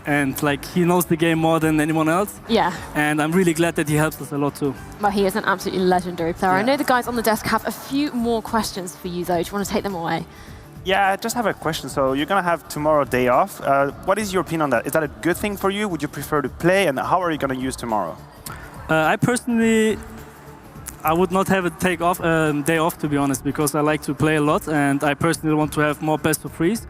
Speaker 7: and like he knows the game more than anyone else.
Speaker 2: Yeah.
Speaker 7: And I'm really glad that he helps us a lot too.
Speaker 2: Well, he is an absolutely legendary player.
Speaker 7: Yeah.
Speaker 2: I know the guys on the desk have a few more questions for you, though. Do you want to take them away?
Speaker 3: Yeah, I just have a question. So you're going to have tomorrow day off. What is your opinion on that? Is that a good thing for you? Would you prefer to play? And how are you going to use tomorrow?
Speaker 7: I personally, I would not have a day off, to be honest, because I like to play a lot, and I personally want to have more best of threes.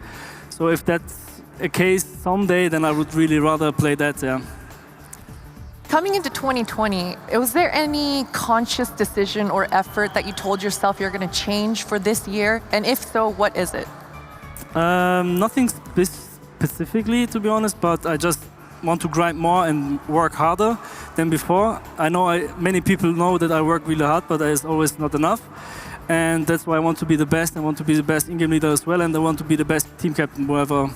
Speaker 7: So if that's a case someday, then I would really rather play that, yeah.
Speaker 4: Coming into 2020, was there any conscious decision or effort that you told yourself you're going to change for this year? And if so, what is it?
Speaker 7: Nothing specifically, to be honest, but I just want to grind more and work harder than before. I know many people know that I work really hard, but it's always not enough. And that's why I want to be the best. I want to be the best in-game leader as well, and I want to be the best team captain wherever.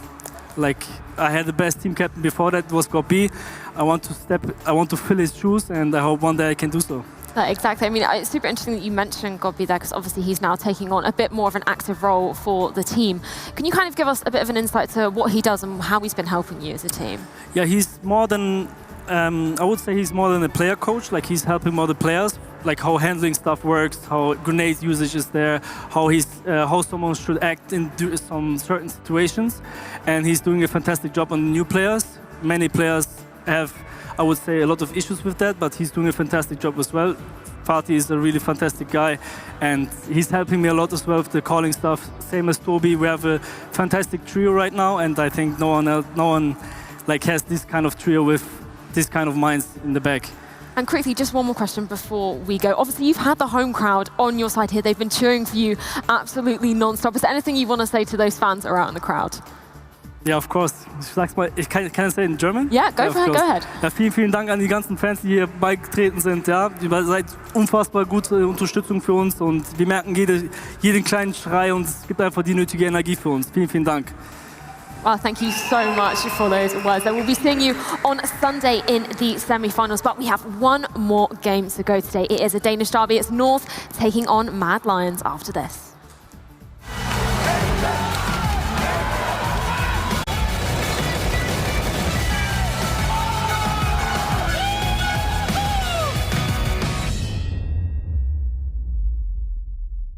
Speaker 7: Like, I had the best team captain before that was Gopi. I want to fill his shoes, and I hope one day I can do so.
Speaker 2: Exactly. I mean, it's super interesting that you mentioned Gopi there, because obviously he's now taking on a bit more of an active role for the team. Can you kind of give us a bit of an insight to what he does and how he's been helping you as a team? Yeah,
Speaker 7: he's more than, I would say he's more than a player coach. Like, he's helping more the players, like how handling stuff works, how grenade usage is there, how someone should act in some certain situations. And he's doing a fantastic job on the new players. Many players have, I would say, a lot of issues with that, but he's doing a fantastic job as well. Fatih is a really fantastic guy, and he's helping me a lot as well with the calling stuff. Same as Toby, we have a fantastic trio right now, and I think no one like has this kind of trio with this kind of minds in the back.
Speaker 2: And quickly, just one more question before we go. Obviously, you've had the home crowd on your side here. They've been cheering for you absolutely non-stop. Is there anything you want to say to those fans that are out in the crowd?
Speaker 7: Ja, of course. Can I say in German?
Speaker 2: Yeah, go ahead.
Speaker 7: Ja, vielen Dank an die ganzen Fans, die hier beigetreten sind. Ja, ihr seid unfassbar gute Unterstützung für uns, und wir merken jeden kleinen Schrei, und es gibt einfach die nötige Energie für uns. Vielen Dank.
Speaker 2: Well, thank you so much for those words. We'll be seeing you on Sunday in the semi-finals, but we have one more game to go today. It is a Danish derby. It's North taking on Mad Lions after this.